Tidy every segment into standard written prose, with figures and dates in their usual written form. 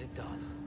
it done.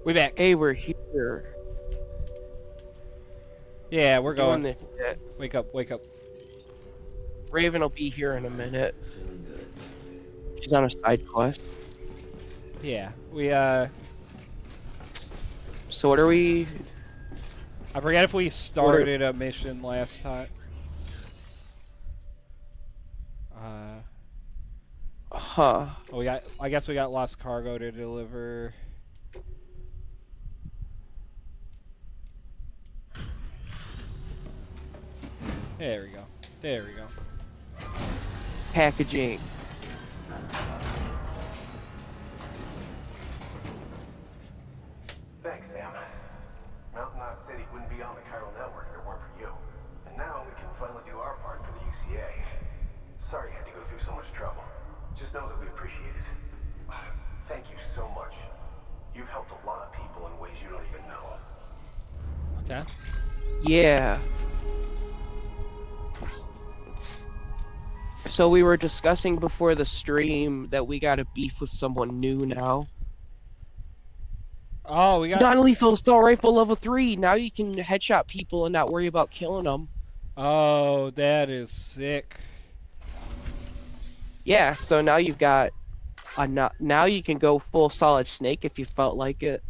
We back. Hey, we're here. Yeah, we're Doing going. this shit. Wake up, wake up. Raven will be here in a minute. She's on a side quest. Yeah, So what are we? I forget if we started a mission last time. Huh. I guess we got lost cargo to deliver. There we go. There we go. Packaging. Thanks, Sam. Mountain Knot City wouldn't be on the chiral network if it weren't for you. And now we can finally do our part for the UCA. Sorry you had to go through so much trouble. Just know that we appreciate it. Thank you so much. You've helped a lot of people in ways you don't even know. Okay. Yeah. So we were discussing before the stream that we got a beef with someone new now. Oh, we got Non-lethal assault rifle level 3. Now you can headshot people and not worry about killing them. Oh, that is sick. Yeah, so now you've got now you can go full solid snake if you felt like it.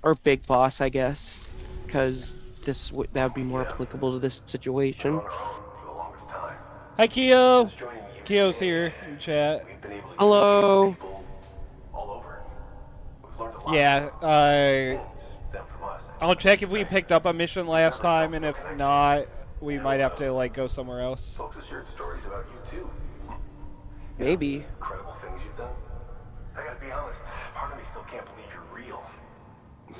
Or big boss, I guess, because that would be more applicable to this situation. Hi, Keo. Keo's here in chat. Hello. Yeah. I'll check if we picked up a mission last time, and if not, we might have to like go somewhere else. Folks have shared stories about you too. Maybe. Incredible things you've done. I gotta be honest, part of me still can't believe you're real.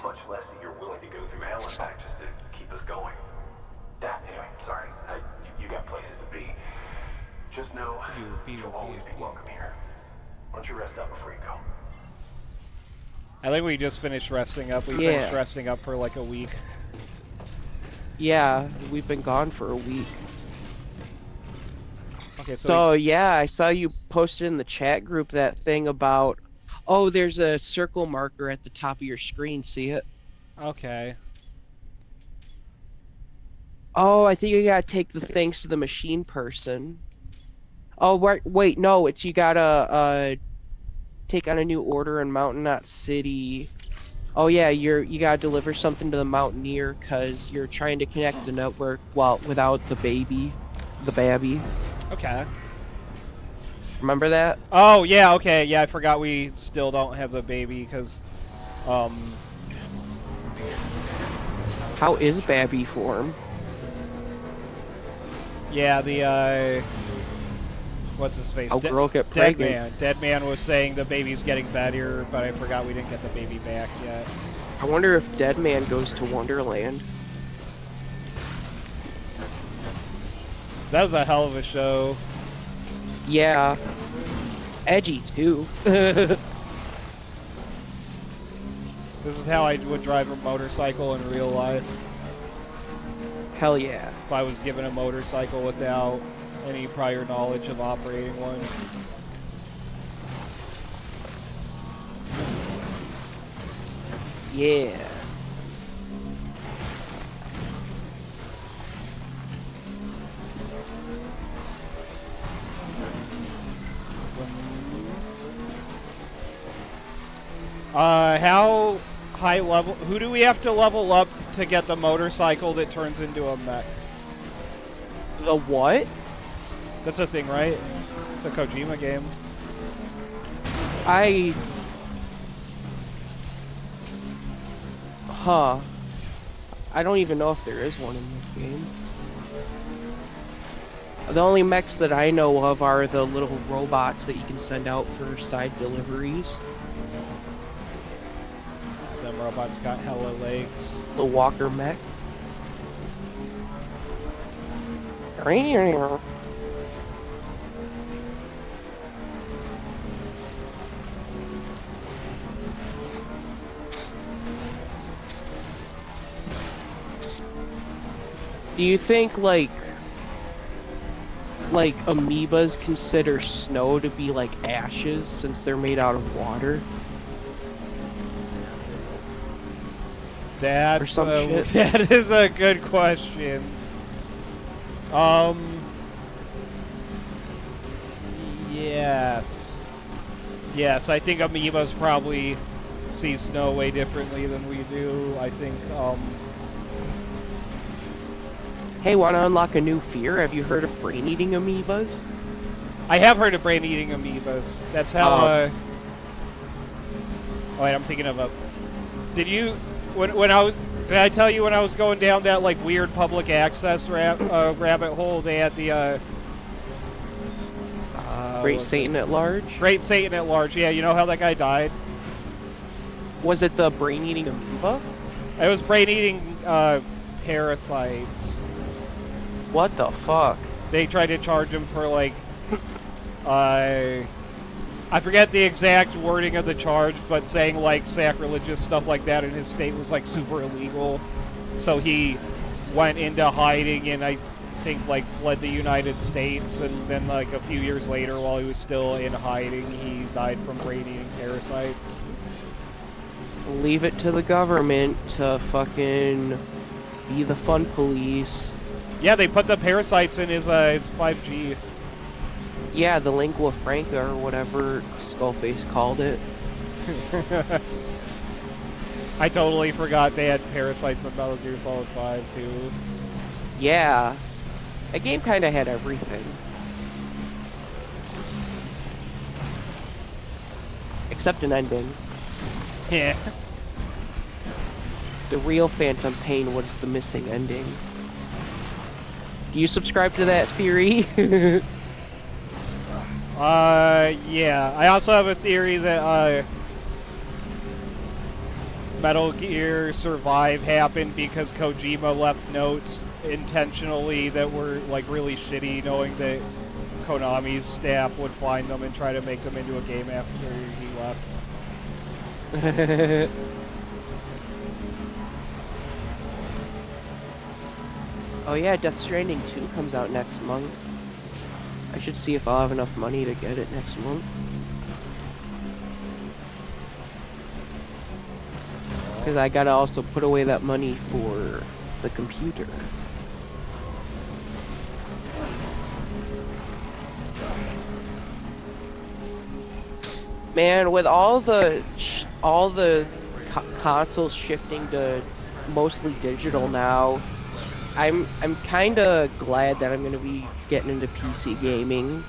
Much less that you're willing to go through hell and back just to keep us going. Anyway, sorry. You got places to be. Just know you'll always be welcome here. Why don't you rest up before you go? I think we just finished resting up. We finished resting up for like a week. Yeah, we've been gone for a week. Okay, so yeah, I saw you posted in the chat group that thing about, oh, there's a circle marker at the top of your screen. See it? Okay. Oh, I think you gotta take the things to the machine person. Oh, wait, no, it's you gotta take on a new order in Mountain Knot City. Oh yeah, you gotta deliver something to the Mountaineer because you're trying to connect the network without the babby. Okay. Remember that? Oh yeah, okay, yeah, I forgot we still don't have the baby because, How is babby form? Yeah, the what's his face? How girl get pregnant? Dead man was saying the baby's getting better, but I forgot we didn't get the baby back yet. I wonder if Dead Man goes to Wonderland. That was a hell of a show. Yeah. Edgy too. This is how I would drive a motorcycle in real life. Hell yeah. If I was given a motorcycle without any prior knowledge of operating one. Yeah. How high level? Who do we have to level up to get the motorcycle that turns into a mech? The what? That's a thing, right? It's a Kojima game. Huh. I don't even know if there is one in this game. The only mechs that I know of are the little robots that you can send out for side deliveries. Them robots got hella legs. The walker mech. Do you think like amoebas consider snow to be like ashes since they're made out of water? That Or some shit. that is a good question. Yes. Yes, I think amoebas probably see snow way differently than we do. I think, Hey, want to unlock a new fear? Have you heard of brain-eating amoebas? I have heard of brain-eating amoebas. That's how, oh wait, I'm thinking of a... Did you... When I was... Did I tell you when I was going down that, like, weird public access rabbit hole, they had the, Great Satan at Large? Great Satan at Large, yeah, you know how that guy died? Was it the brain-eating amoeba? It was brain-eating, parasites. What the fuck? They tried to charge him for, like, I forget the exact wording of the charge, but saying, like, sacrilegious stuff like that in his state was, like, super illegal. So he went into hiding and I think, like, fled the United States, and then, like, a few years later, while he was still in hiding, he died from brain-eating parasites. Leave it to the government to fucking be the fun police. Yeah, they put the parasites in his 5G. Yeah, the lingua franca or whatever Skullface called it. I totally forgot they had parasites in Metal Gear Solid 5, too. Yeah. That game kind of had everything. Except an ending. Yeah. The real Phantom Pain was the missing ending. Do you subscribe to that theory? Yeah. I also have a theory that, Metal Gear Survive happened because Kojima left notes intentionally that were, like, really shitty, knowing that Konami's staff would find them and try to make them into a game after he left. Oh yeah, Death Stranding 2 comes out next month. I should see if I'll have enough money to get it next month. Because I gotta also put away that money for the computer. Man, with all the consoles shifting to mostly digital now, I'm kind of glad that I'm gonna be getting into PC gaming,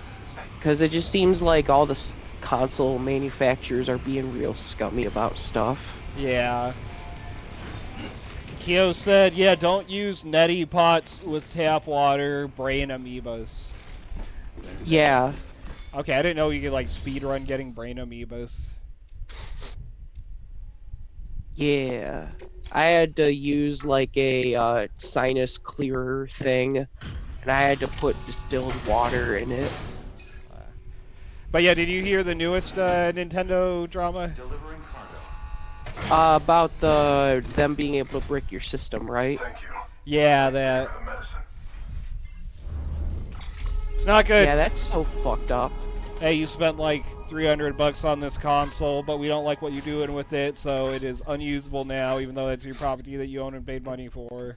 because it just seems like all the console manufacturers are being real scummy about stuff. Yeah. Kyo said, yeah, don't use neti pots with tap water, brain amoebas. Yeah. Okay, I didn't know you could, like, speedrun getting brain amoebas. Yeah. I had to use, like, a sinus clearer thing, and I had to put distilled water in it. But yeah, did you hear the newest Nintendo drama? About them being able to brick your system, right? Thank you. Yeah, that. It's not good. Yeah, that's so fucked up. Hey, you spent like $300 on this console, but we don't like what you're doing with it, so it is unusable now, even though that's your property that you own and paid money for.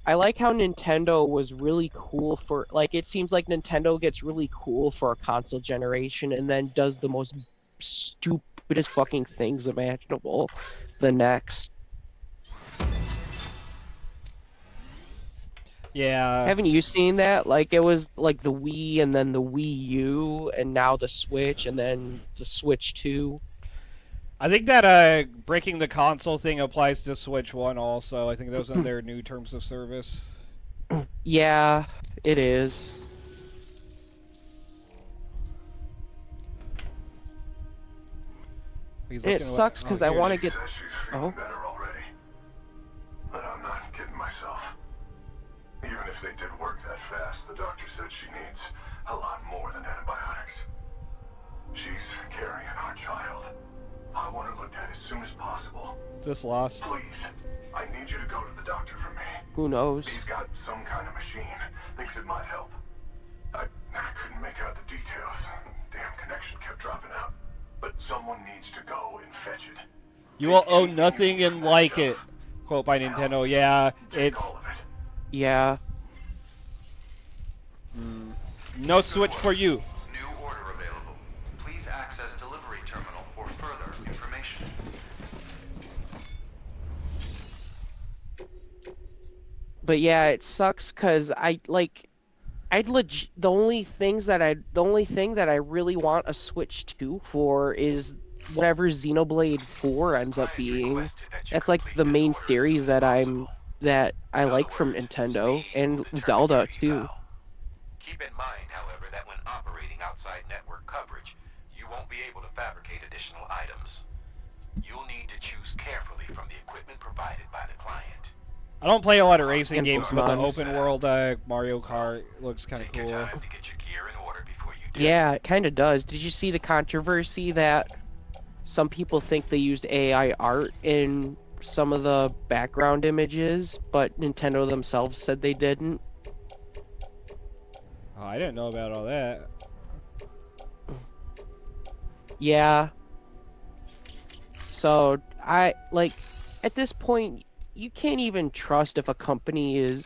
I like how Nintendo was really cool for, like, it seems like Nintendo gets really cool for a console generation and then does the most stupidest fucking things imaginable the next. Yeah. Haven't you seen that? Like, it was like the Wii and then the Wii U and now the Switch and then the Switch 2. I think that breaking the console thing applies to Switch 1 also. I think those are their new terms of service. Yeah, it is. It sucks because I want to get... Oh? Better already. But I'm not kidding myself. Even if they did work that fast, the doctor said she needs a lot more than antibiotics. She's carrying our child. I want her looked at as soon as possible. Is this lost? Please, I need you to go to the doctor for me. Who knows? He's got some kind of machine. Thinks it might help. I couldn't make out the details. Damn connection kept dropping out. But someone needs to go and fetch it. You will own nothing and like it. quote by Nintendo. Yeah, Take it's all of it. Yeah. no Switch for you. New order available. Please access delivery terminal for further information. But yeah, it sucks because the only thing that I really want a Switch 2 for is whatever Xenoblade 4 ends up Client being. requested that you That's like complete the this main order as soon series as that possible. I In other like from words, Nintendo, speed and will determine Zelda your too. eval. Keep in mind, however, that when operating outside network coverage, you won't be able to fabricate additional items. You'll need to choose carefully from the equipment provided by the client. I don't play a lot of racing And games, but the Pokemon. open world Mario Kart looks kind of Take your cool. time to get your gear in order before you do. Yeah, it kind of does. Did you see the controversy that some people think they used AI art in some of the background images, but Nintendo themselves said they didn't? Oh, I didn't know about all that. Yeah. So at this point, you can't even trust if a company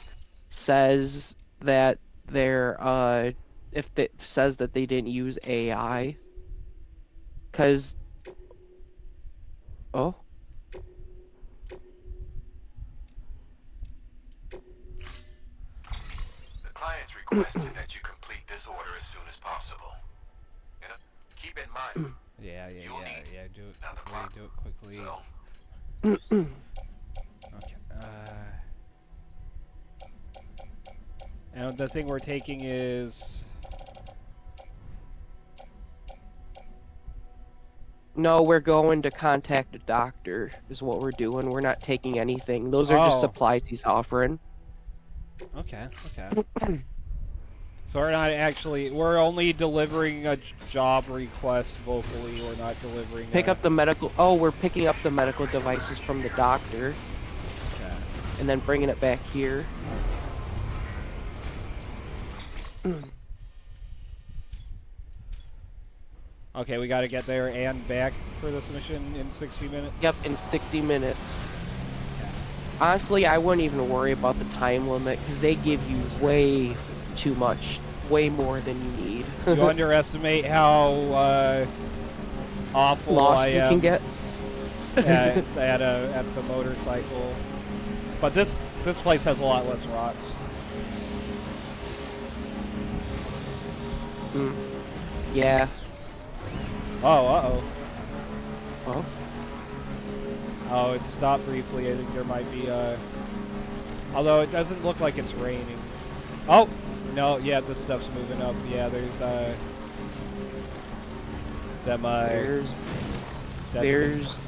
says that if it says that they didn't use AI. Cause oh, The client's requested that you complete this order as soon as possible. You know, keep in mind, Yeah, You'll need do it another quickly, clock. do it quickly. so Okay. And the thing we're taking is... no, we're going to contact a doctor is what we're doing. We're not taking anything. Those are just Oh. supplies he's offering. Okay, okay. So we're not actually... We're only delivering a job request vocally. We're not delivering We're picking up the medical devices from the doctor Okay. and then bringing it back here. Okay, we gotta get there and back for this mission in 60 minutes? Yep, in 60 minutes. Okay. Honestly, I wouldn't even worry about the time limit because they give you way too much, way more than you need. You underestimate how awful Lost I you am can get. at the motorcycle. But this place has a lot less rocks. Yeah. Oh, uh-oh. Oh. Oh, it stopped briefly. I think there might be, although it doesn't look like it's raining. Oh! No, yeah, this stuff's moving up. Yeah, there's, them,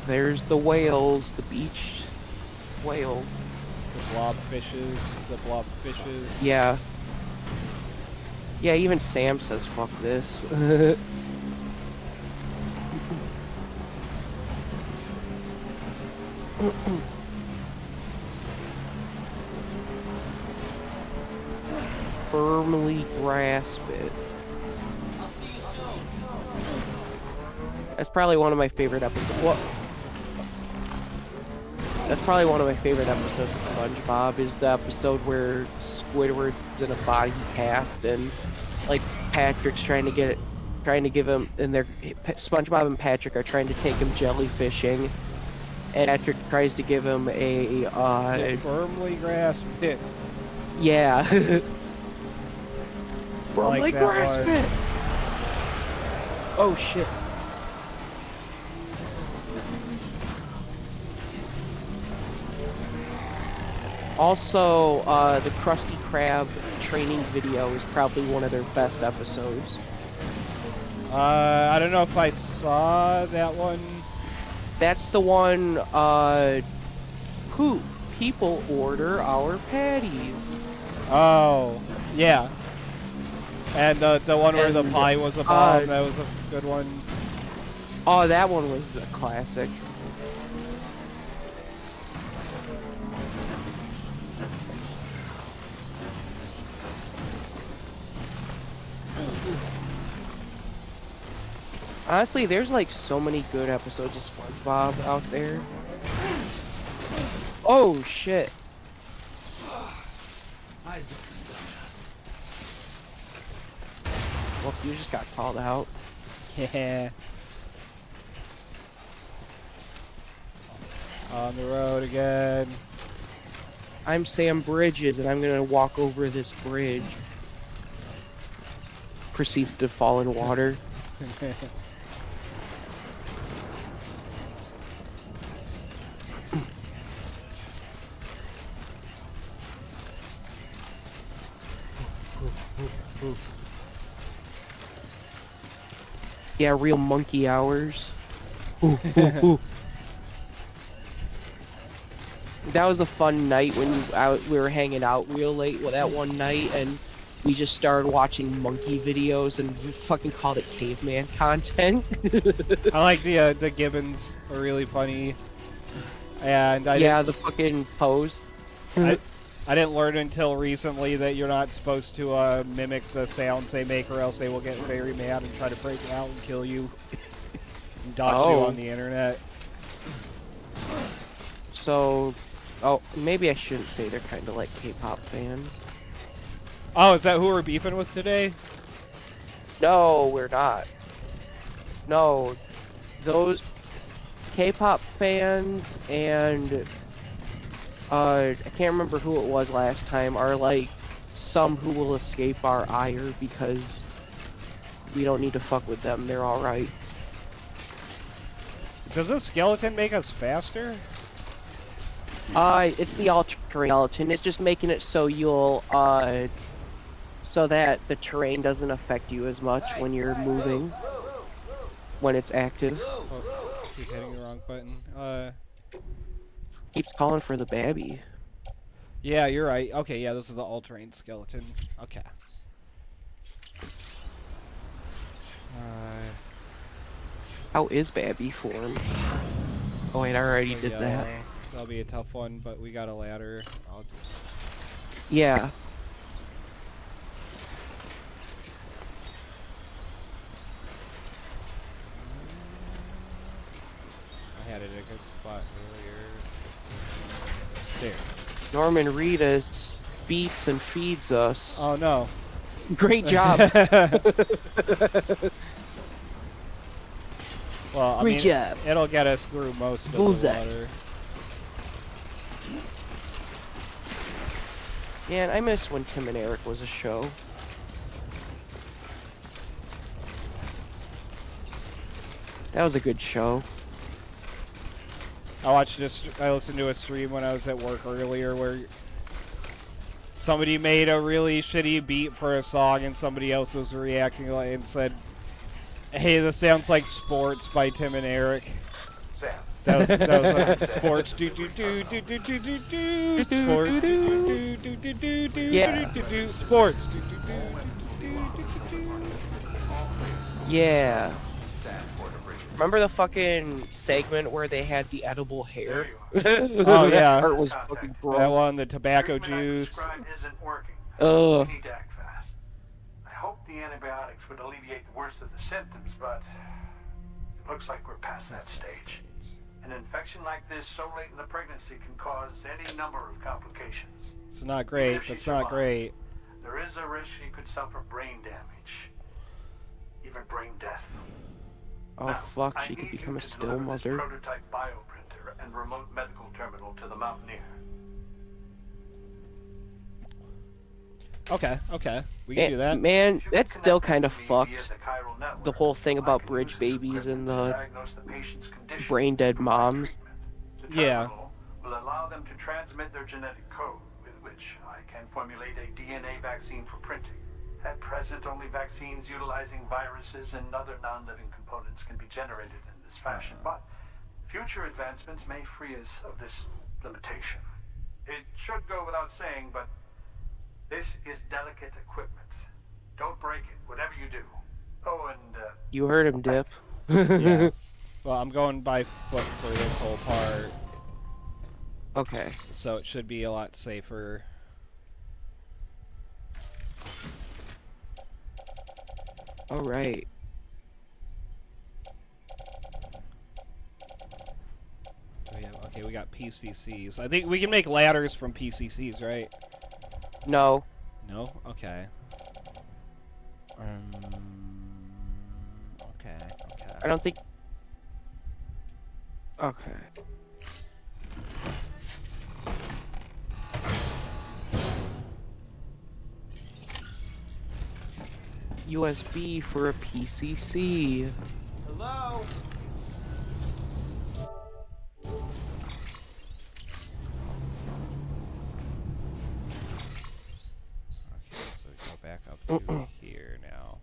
There's the whales, the beach whale. the blob fishes. Yeah. Yeah, even Sam says fuck this. Firmly grasp it. That's probably one of my favorite episodes. What? That's probably one of my favorite episodes of SpongeBob is the episode where Squidward's in a body cast and like Patrick's trying to give him, and SpongeBob and Patrick are trying to take him jellyfishing, and Patrick tries to give him a Firmly grasped it. yeah. I like Firmly that grasp one. it. Oh shit. Also, the Krusty Krab training video is probably one of their best episodes. I don't know if I saw that one. That's the one, people order our patties. Oh, yeah. And the one where the And, pie was a bomb, that was a good one. Oh, that one was a classic. Honestly, there's like so many good episodes of SpongeBob out there. Oh shit. Isaac's dumbass. Well, you just got called out. Yeah. On the road again. I'm Sam Bridges, and I'm gonna walk over this bridge. Proceeds to fall in water. Yeah, real monkey hours. Ooh, ooh, ooh. That was a fun night when we were hanging out real late that one night, and we just started watching monkey videos, and we fucking called it caveman content. I like the gibbons are really funny, and Yeah, the fucking pose. I didn't learn until recently that you're not supposed to mimic the sounds they make, or else they will get very mad and try to break it out and kill you, and dox you Oh. on the internet. So, oh, maybe I shouldn't say they're kind of like K-pop fans. Oh, is that who we're beefing with today? No, we're not. No, those K-pop fans and I can't remember who it was last time are like some who will escape our ire because we don't need to fuck with them. They're all right. Does this skeleton make us faster? It's the all-terrain skeleton. It's just making it so you'll so that the terrain doesn't affect you as much when you're moving, when it's active. Oh, keep hitting the wrong button. Keeps calling for the babby. Yeah, you're right. Okay, yeah, this is the all-terrain skeleton. Okay. How is babby form? Oh wait, I already did that. That'll be a tough one, but we got a ladder. I'll just... Yeah. I had it in a good spot earlier. There. Norman Reedus beats and feeds us. Oh no. Great job. Well, I Great mean, job. it'll get us through most of Bullseye. the water. Man, I miss when Tim and Eric was a show. That was a good show. I listened to a stream when I was at work earlier where somebody made a really shitty beat for a song and somebody else was reacting like and said, "Hey, this sounds like Sports by Tim and Eric." Sam. That was like Sports do do do do do do do do Sports do do do do do do Yeah. do do Sports do do do do do. Yeah. Sam for the bridges. Remember the fucking segment where they had the edible hair? Oh, yeah. That part was fucking That gross. one, the tobacco Treatment I juice. prescribed isn't working. Ugh. We need to act fast. I hope the antibiotics would alleviate the worst of the symptoms, but it looks like we're past that stage. An infection like this so late in the pregnancy can cause any number of complications. It's not great. That's not great. There is a risk you could suffer brain damage, even brain death. Oh Now, fuck, I she could need you become a to still deliver this mother. prototype bioprinter and remote medical terminal to the Mountaineer. Okay. We can do that. Man, You can that's connect still with kind of me via fucked. the chiral network. The whole thing I about can bridge use this babies and equipment to the diagnose the patient's condition brain dead and provide moms. treatment. The Yeah. terminal will allow them to transmit their genetic code, with which I can formulate a DNA vaccine for printing. At present, only vaccines utilizing viruses and other non-living components can be generated in this fashion, but future advancements may free us of this limitation. It should go without saying, but this is delicate equipment. Don't break it, whatever you do. Oh, and You heard him, Dip. Yeah. Well, I'm going by foot for this whole part, Okay. so it should be a lot safer. Alright. Do we have, okay. Okay, we got PCCs. I think we can make ladders from PCCs, right? No. No? Okay. Okay, okay. I don't think... Okay. USB for a PCC. Hello? Okay, so we go back up to here now.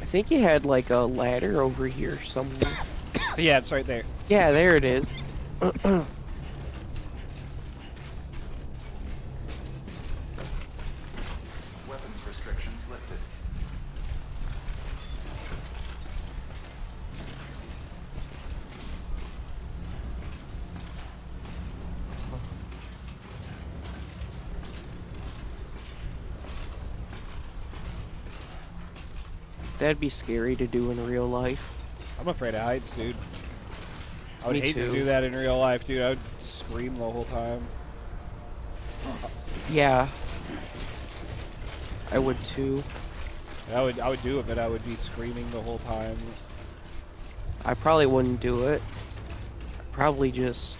I think you had like a ladder over here somewhere. Yeah, it's right there. Yeah, there it is. Weapons restrictions lifted. That'd be scary to do in real life. I'm afraid of heights, dude. I would Me hate to too. do that in real life, dude. I would scream the whole time. Yeah. I would too. I would do it, but I would be screaming the whole time. I probably wouldn't do it. Probably just...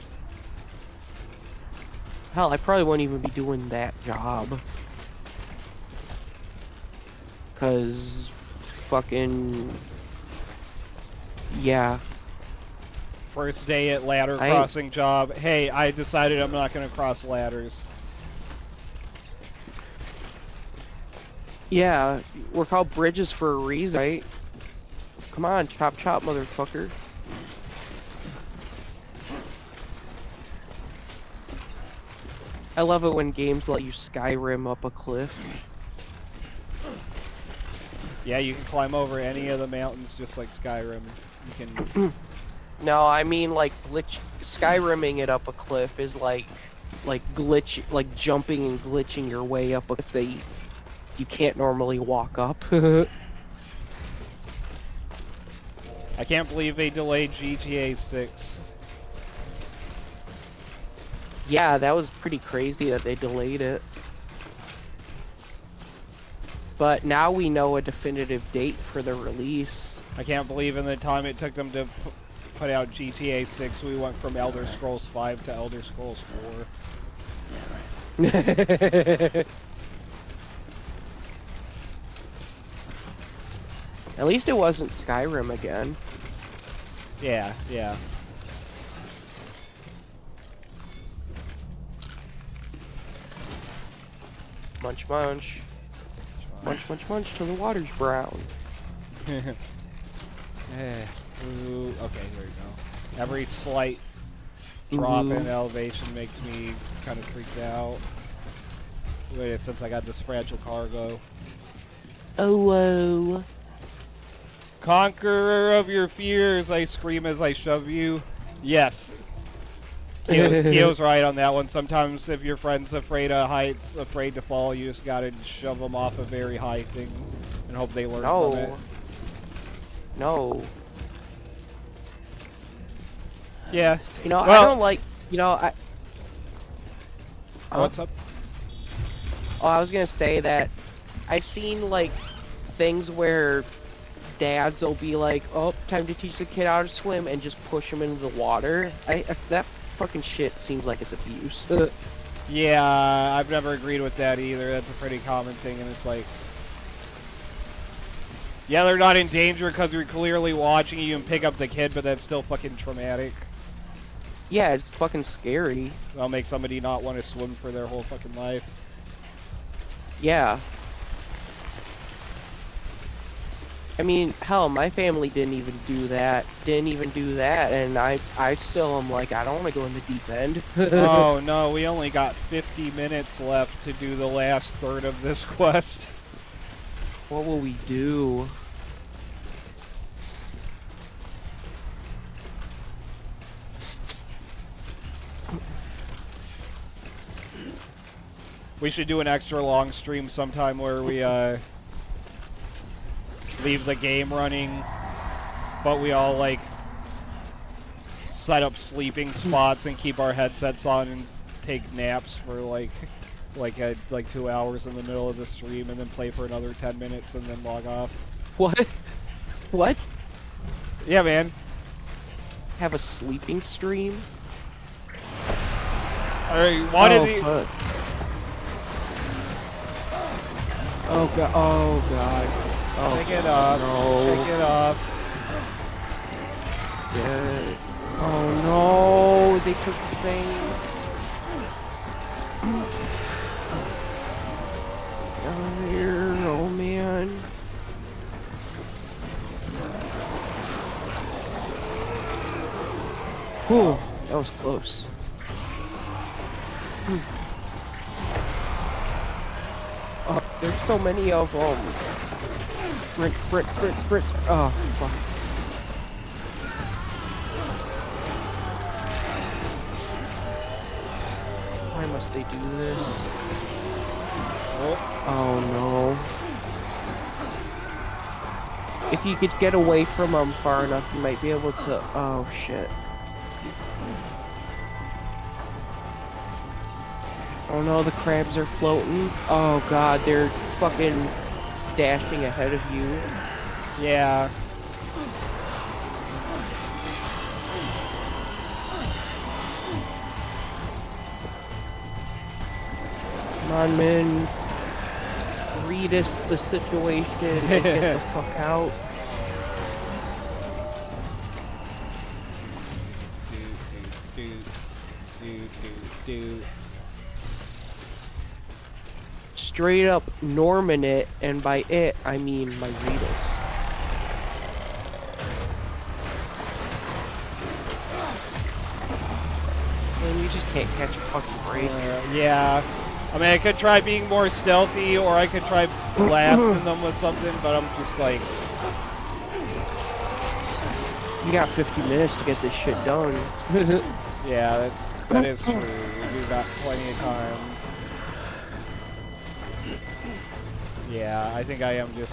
Hell, I probably wouldn't even be doing that job. 'Cause... fucking... Yeah. First day at ladder I- crossing job. Hey, I decided I'm not gonna cross ladders. Yeah, we're called bridges for a reason, right? Come on, chop chop, motherfucker. I love it when games let you Skyrim up a cliff. Yeah, you can climb over any of the mountains just like Skyrim. You can. No, I mean like Skyrimming it up a cliff is like glitch, like jumping and glitching your way up a cliff that you can't normally walk up. I can't believe they delayed GTA 6. Yeah, that was pretty crazy that they delayed it. But now we know a definitive date for the release. I can't believe in the time it took them to put out GTA 6, we went from Elder Scrolls 5 to Elder Scrolls 4. At least it wasn't Skyrim again. Yeah, yeah. Munch munch. Munch munch munch till the water's brown. Ooh, okay, there you go. Every slight drop in Ooh. elevation makes me kind of freaked out. Wait, since I got this fragile cargo. Oh, whoa. Conqueror of your fears, I scream as I shove you. Yes. Keo's right on that one. Sometimes if your friend's afraid of heights, afraid to fall, you just gotta shove them off a very high thing and hope they learn from it. No. Yeah. You know, Well, I don't like, you know, what's up? Oh, I was gonna say that I've seen like things where dads will be like, "Oh, time to teach the kid how to swim," and just push him into the water. That fucking shit seems like it's abuse. Yeah, I've never agreed with that either. That's a pretty common thing, and it's like, yeah, they're not in danger because you're clearly watching you and pick up the kid, but that's still fucking traumatic. Yeah, it's fucking scary. That'll make somebody not want to swim for their whole fucking life. Yeah. I mean, hell, my family didn't even do that. And I still am like, I don't want to go in the deep end. Oh no, we only got 50 minutes left to do the last third of this quest. What will we do? We should do an extra long stream sometime where we leave the game running, but we all like set up sleeping spots and keep our headsets on and take naps for like 2 hours in the middle of the stream, and then play for another 10 minutes and then log off. What? What? Yeah, man. Have a sleeping stream? Alright, why did he... Fuck. Oh god. Oh god. Oh, Pick it up. no. Pick it up. Yeah. Oh no, they took the things. Down here, oh man. Whew, that was close. Oh, there's so many of them. Sprint, sprint, sprint, sprint. Oh, fuck. Why must they do this? Oh no. If you could get away from them far enough, you might be able to... Oh shit. Oh no, the crabs are floating. Oh god, they're fucking dashing ahead of you. Yeah. Come on, man. Reedus the situation and get the fuck out. Straight up Norman it, and by it, I mean my reedus. Man, you just can't catch a fucking break. Yeah. I mean, I could try being more stealthy, or I could try blasting them with something, but I'm just like... You got 50 minutes to get this shit done. Yeah, that is true. We do got plenty of time. Yeah, I think I am just...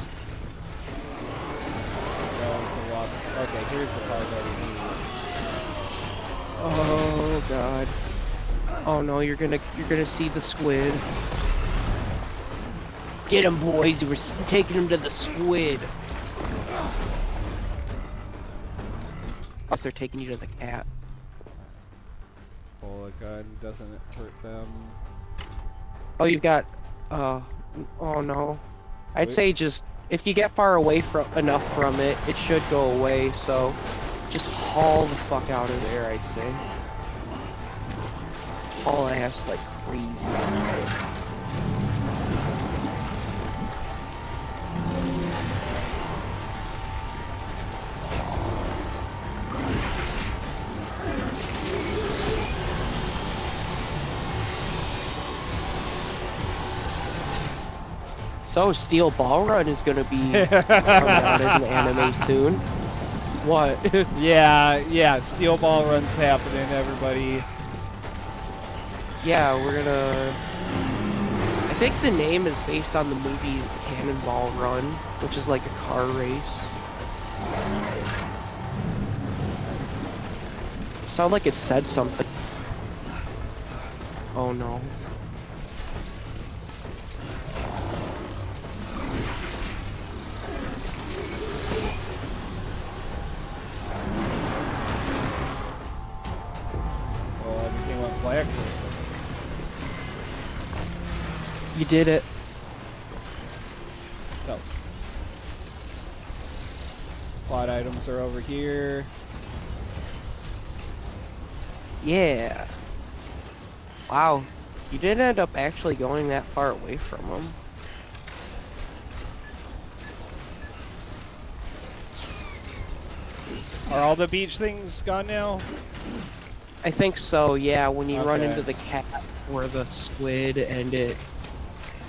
going to lost... Okay, here's the part that we need. Oh god. Oh no, you're gonna see the squid. Get him, boys! We're taking him to the squid. Plus, they're taking you to the cat. Well, a gun doesn't hurt them. Oh, you've got. Oh no. I'd say just if you get far away enough from it, it should go away. So, just haul the fuck out of there. I'd say. Haul ass like crazy. So, Steel Ball Run is gonna be coming out as an anime soon. What? Yeah, Steel Ball Run's happening, everybody. Yeah, we're gonna... I think the name is based on the movie Cannonball Run, which is like a car race. Sound like it said something. Oh no. Well, everything went black for a second. You did it. So, plot items are over here. Yeah. Wow. You didn't end up actually going that far away from them. Are all the beach things gone now? I think so, yeah, when you run Okay. into the cat or the squid and it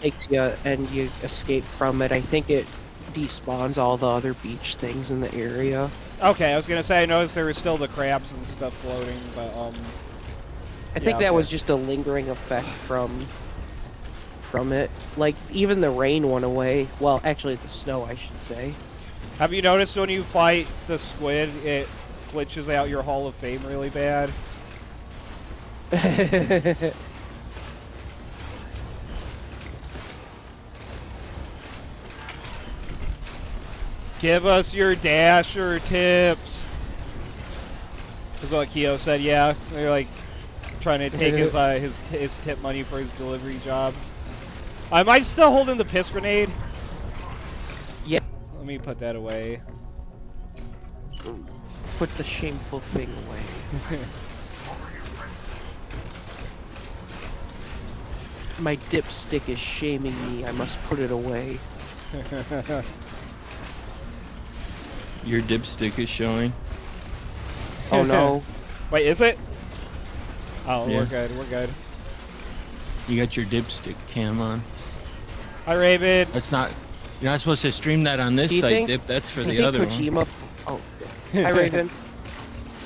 takes you and you escape from it, I think it despawns all the other beach things in the area. Okay, I was gonna say I noticed there were still the crabs and stuff floating, but I think yeah, that was okay. just a lingering effect from from it. Like, even the rain went away. Well, actually, the snow, I should say. Have you noticed when you fight the squid, it glitches out your Hall of Fame really bad? Give us your Dasher tips. Is what Keo said. Yeah, they're like trying to take his tip money for his delivery job. Am I still holding the piss grenade? Yep. Let me put that away. Put the shameful thing away. My dipstick is shaming me. I must put it away. Your dipstick is showing. Oh no. Wait, is it? Oh, Yeah. we're good. We're good. You got your dipstick cam on. Hi, Raven. That's not. You're not supposed to stream that on this Do you site, think- Dip. That's for Do the you other think one. Kojima... Oh. Hi, Raven.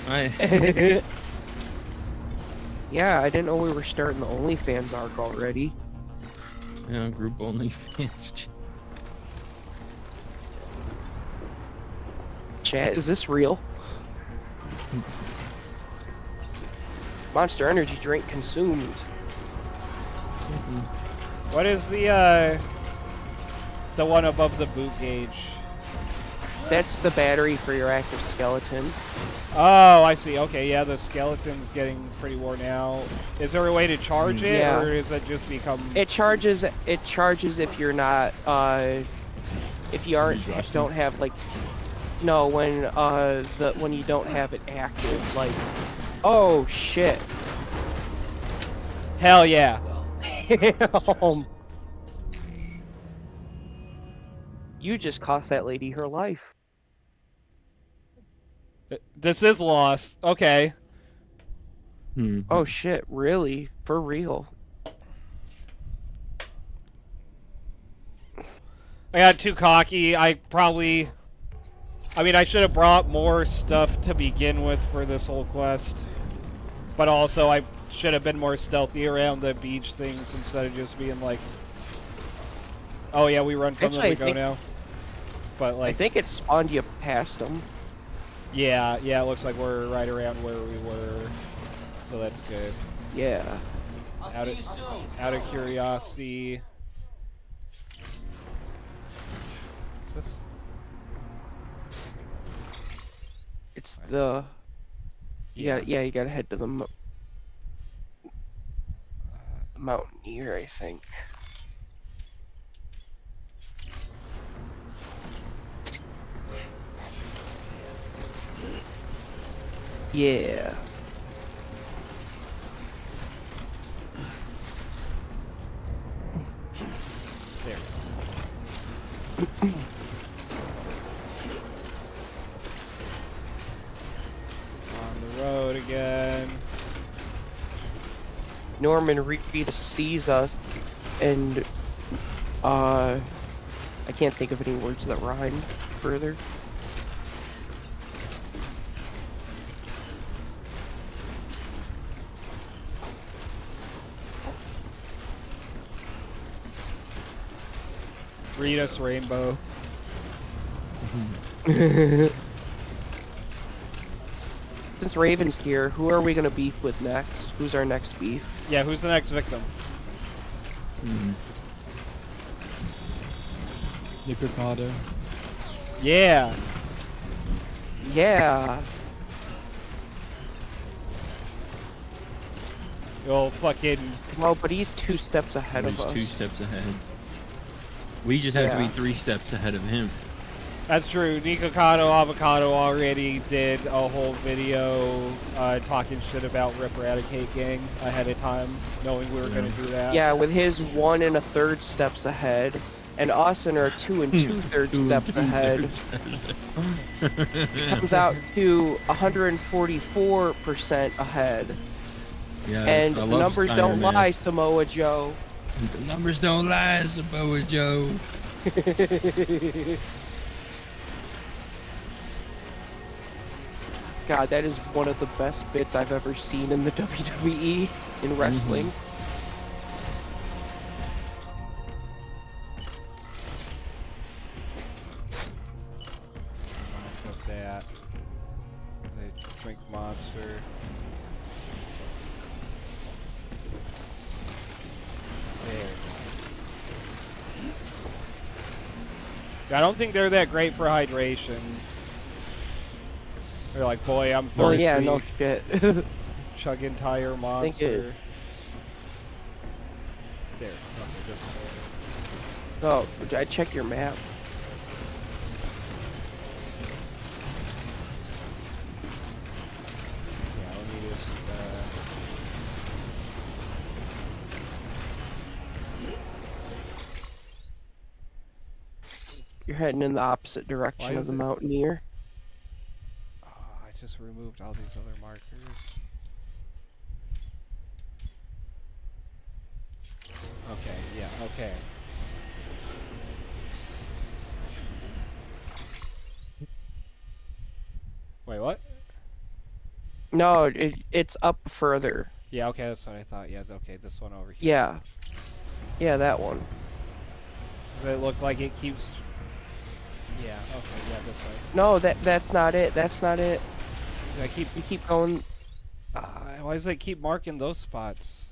I, Yeah, I didn't know we were starting the OnlyFans arc already. group only fans. Chat, is this real? Monster Energy drink consumed. What is the one above the boot gauge? That's the battery for your active skeleton. Oh, I see. Okay, yeah, the skeleton's getting pretty worn out. Is there a way to charge it, Yeah. or does it just become? It charges if you're not if you aren't Exhausted? don't have like no when you don't have it active, like oh shit. Hell yeah. Damn. You just cost that lady her life. This is lost. Okay. Hmm. Oh shit, really? For real? I got too cocky. I mean, I should have brought more stuff to begin with for this whole quest. But also, I should have been more stealthy around the beach things instead of just being like, oh yeah, we run from them, Actually, we I go think- now. But I like, think it spawned you past them. yeah, it looks like we're right around where we were. So that's good. Yeah. Out out of curiosity. Is this? It's the you gotta head to the Mountaineer, I think. Yeah. There. On the road again. Norman Reedus sees us, and I can't think of any words that rhyme further. Reedus Rainbow. Since Raven's here, who are we gonna beef with next? Who's our next beef? Yeah, who's the next victim? Hmm. Nikocado. Yeah. Yeah. You'll fucking. Well, but he's 2 steps ahead He's of us. 2 steps ahead. We just have to be Yeah. 3 steps ahead of him. That's true. Nikocado Avocado already did a whole video talking shit about Rip Eradicate Gang ahead of time, knowing we were gonna do that. Yeah, with his 1 1/3 steps ahead, and Austin are 2 2/3 steps ahead. Comes out to 144% ahead. Yes, And I the love numbers Steiner don't Man. lie, Samoa Joe. The numbers don't lie, Samoa Joe. God, that is one of the best bits I've ever seen in the WWE in wrestling. monster. There. I don't think they're that great for hydration. They're like, boy, I'm thirsty. Well, yeah, no shit. Chug entire monster. Think it- There. Okay, this way. Oh, I check your map. Yeah, let me just. You're heading in the opposite direction Why of the is it- Mountaineer. Oh, I just removed all these other markers. Okay, yeah, okay. Wait, what? No, it's up further. Yeah, okay, that's what I thought. Yeah, okay, this one over here. Yeah. Yeah, that one. Does it look like it keeps... Yeah, okay, yeah, this way. No, that's not it. That's not it. I keep... You keep going. why does it keep marking those spots?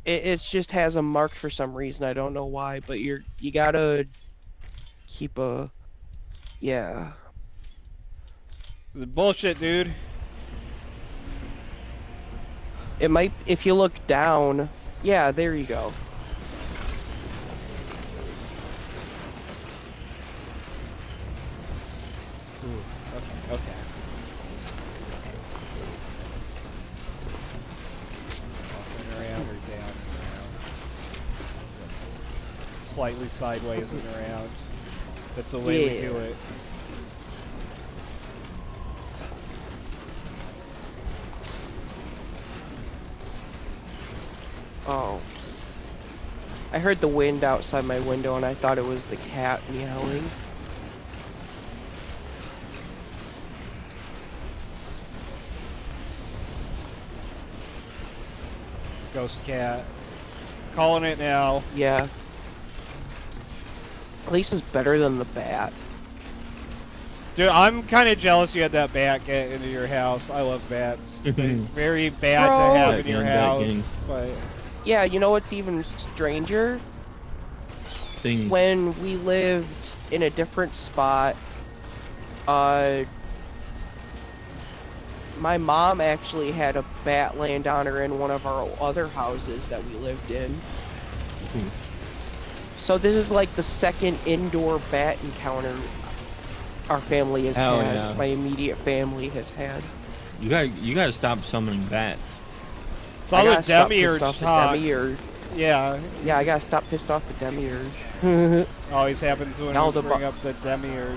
It just has them marked for some reason. I don't know why, but you gotta keep a. Yeah. This is bullshit, dude. It might if you look down. Yeah, there you go. Ooh, okay, okay. Up and around or down and around. Just slightly sideways and around. That's the way we Yeah. do it. Oh. I heard the wind outside my window and I thought it was the cat meowing. Ghost cat. Calling it now. Yeah. At least it's better than the bat. Dude, I'm kind of jealous you had that bat get into your house. I love bats. They're very bad Bro. to have Bat in your gang, bat house, gang. but Yeah, you know what's even stranger? Things. When we lived in a different spot, my mom actually had a bat land on her in one of our other houses that we lived in. Hmm. So this is like the second indoor bat encounter our family has Hell had. yeah. My immediate family has had. You gotta stop summoning bats. it's all the gotta stop pissed demiurge off the talk. demiurge. Yeah, Yeah, I gotta stop pissed off the demiurge. always happens when we Yaldabaoth. bring up the demiurge.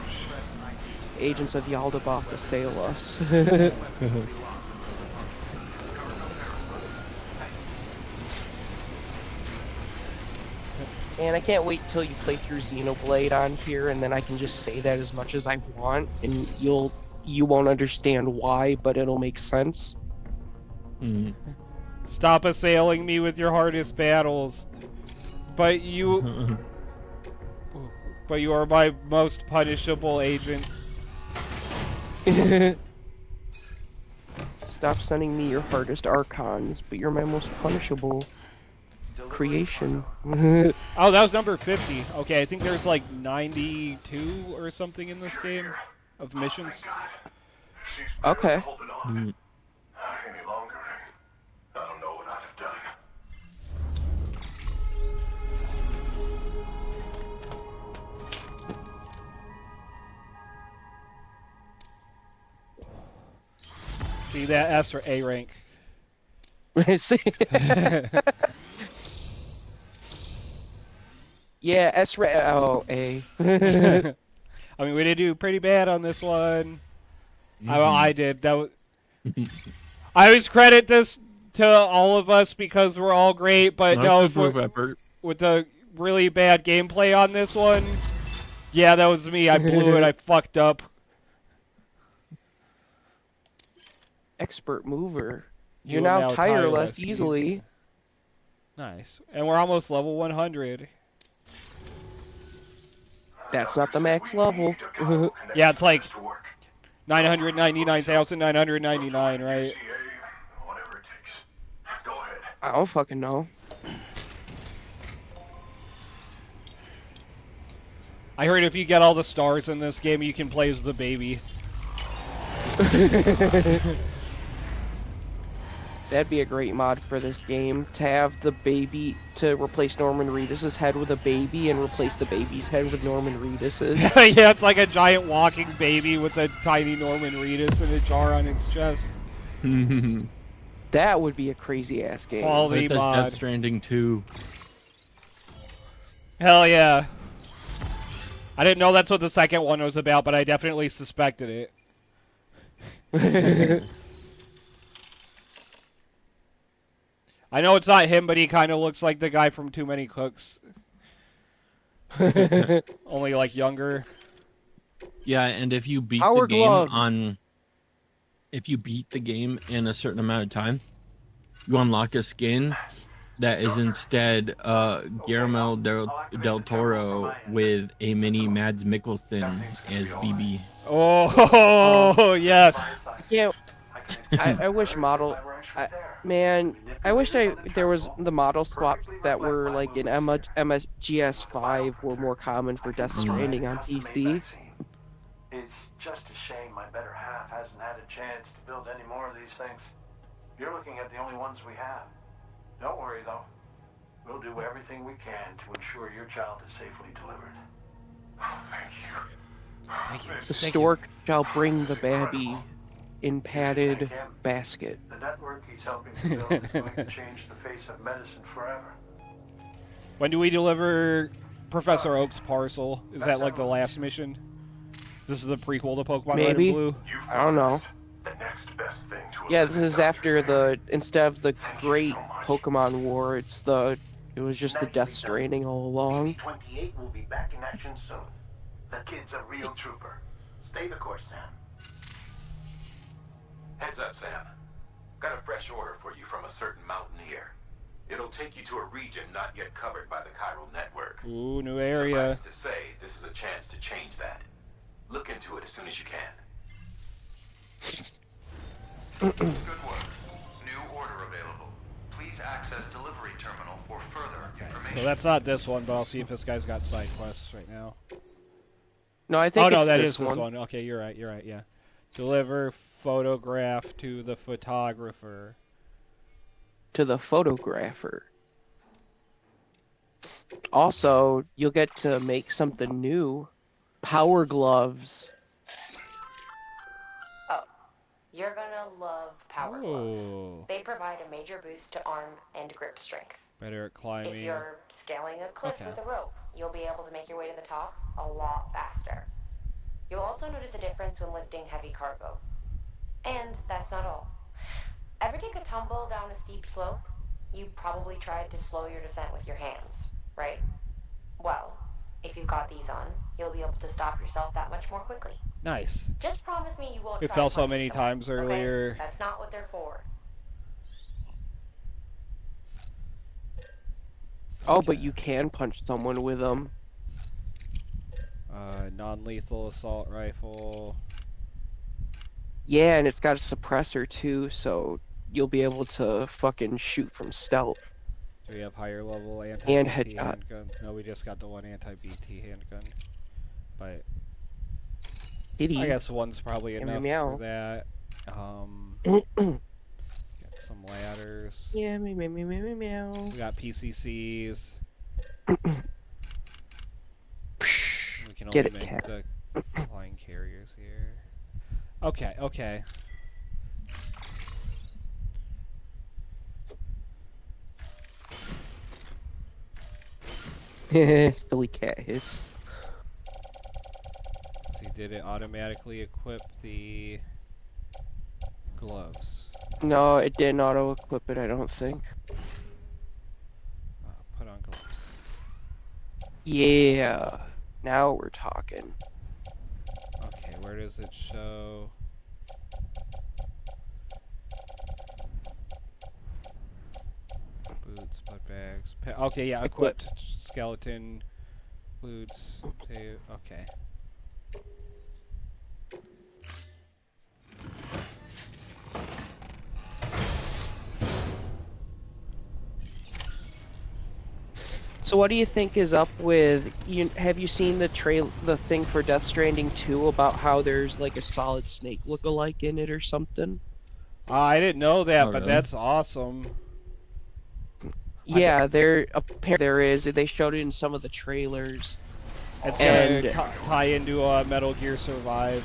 Agents of Yaldabaoth assail us. And I can't wait till you play through Xenoblade on here, and then I can just say that as much as I want, and you won't understand why, but it'll make sense. Mm. Stop assailing me with your hardest battles. But you are my most punishable agent. Stop sending me your hardest archons, but you're my most punishable creation. Oh, that was number 50. Okay, I think there's like 92 or something in this game of missions. She's Okay. holding on. Mm. Any longer, I don't know what I'd have done. See that S or A rank. See? Yeah, oh, A. I mean, we did do pretty bad on this one. I did. That was. I always credit this to all of us because we're all great, but no, if Group we're- effort. with the really bad gameplay on this one, yeah, that was me. I blew it. I fucked up. Expert mover. You You're are now now tireless tireless, easily. Nice. And we're almost level 100. That's not the max level. Yeah, it's like 999,999, right? Whatever it takes. Go ahead. I don't fucking know. I heard if you get all the stars in this game, you can play as the baby. That'd be a great mod for this game, to have the baby, to replace Norman Reedus' head with a baby and replace the baby's head with Norman Reedus's. Yeah, it's like a giant walking baby with a tiny Norman Reedus and a jar on its chest. That would be a crazy ass game. Quality That's mod. Death Stranding 2. Hell yeah. I didn't know that's what the second one was about, but I definitely suspected it. I know it's not him, but he kind of looks like the guy from Too Many Cooks. Only, like, younger. Yeah, and if you beat Power the game gloves. if you beat the game in a certain amount of time, you unlock a skin that is instead Guillermo del Toro with a mini Mads Mikkelsen as BB. Oh, yes. Yeah, I wish man, I wish there was the model swaps that were like in MSGS5 were more common for Death Stranding on PC. It's just a shame my better half hasn't had a chance to build any more of these things. You're looking at the only ones we have. Don't worry though. We'll do everything we can to ensure your child is safely delivered. Oh, thank you. Thank you. The stork shall bring the baby in padded basket. The network he's helping to build is going to change the face of medicine forever. When do we deliver Professor Oak's parcel? Is that like the last mission? This is the prequel to Pokemon Red Maybe. and Blue? I don't know. The next best thing to Yeah, this is after instead of the great Pokemon War, it was just the Death Stranding all along. 28 will be back in action soon. The kid's a real trooper. Stay the course, Sam. Heads up, Sam. Got a fresh order for you from a certain mountaineer. It'll take you to a region not yet covered by the chiral network. Ooh, new area. Suffice it to say, this is a chance to change that. Look into it as soon as you can. Good work. New order available. Please access delivery terminal for further information. So that's not this one, but I'll see if this guy's got side quests right now. No, I think Oh, no, it's that this is this one. Okay, you're right, yeah. Deliver photograph to the photographer. To the photographer. Also, you'll get to make something new. Power gloves. Oh, you're gonna love power gloves. Ooh. They provide a major boost to arm and grip strength. Better at climbing. If you're scaling a cliff Okay. with a rope, you'll be able to make your way to the top a lot faster. You'll also notice a difference when lifting heavy cargo. And that's not all. Ever take a tumble down a steep slope? You probably tried to slow your descent with your hands, right? Well, if you've got these on, you'll be able to stop yourself that much more quickly. Nice. Just promise me you won't It try fell to so punch many yourself, times okay? earlier. That's not what they're for. Oh, but you can punch someone with them. Non-lethal assault rifle. Yeah, and it's got a suppressor too, so you'll be able to fucking shoot from stealth. Do we have higher level anti-BT headshot. handgun? No, we just got the one anti-BT handgun. But Kitty. I guess one's probably Meow, enough meow. for that. Get some ladders. Yeah, meow. We got PCCs. We can Get only it, make cat. the flying carriers here. Okay. Silly cat hiss. So did it automatically equip the gloves? No, it didn't auto-equip it, I don't think. Put on gloves. Yeah. Now we're talking. Okay, where does it show? Boots, butt bags. Okay, yeah, equipped. Skeleton, boots, tape. Okay. So what do you think is up with you? Have you seen the thing for Death Stranding 2 about how there's like a Solid Snake look-alike in it or something? I didn't know that, Oh, but really? that's awesome. Yeah, there apparently there is. They showed it in some of the trailers. It's And gonna tie into Metal Gear Survive.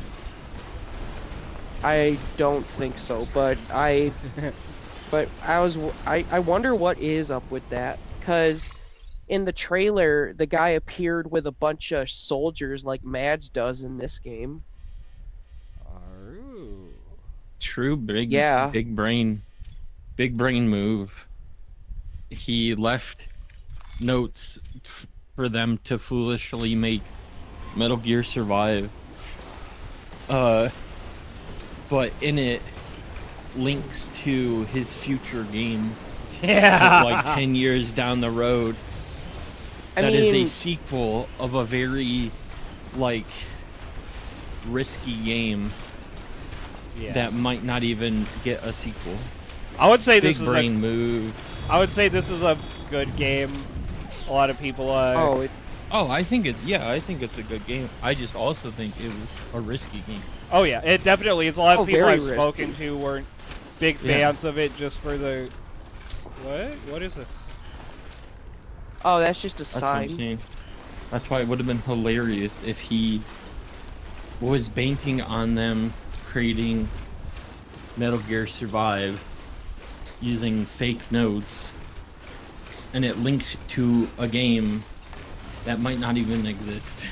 I don't think so, but I wonder what is up with that, because in the trailer the guy appeared with a bunch of soldiers like Mads does in this game. Ooh. True, Yeah. big brain move. He left notes for them to foolishly make Metal Gear Survive. But in it links to his future game, Yeah. like 10 years down the road. That is a sequel of a very, like, risky game Yeah. that might not even get a sequel. I would say Big brain move. I would say this is a good game. A lot of people. Oh, I think it's a good game. I just also think it was a risky game. Oh yeah, it definitely is. A lot of people very I've risky. spoken to weren't big fans of it just for the. What? What is this? Oh, that's just a That's what I'm sign. saying. That's why it would have been hilarious if he was banking on them creating Metal Gear Survive using fake notes, and it links to a game that might not even exist.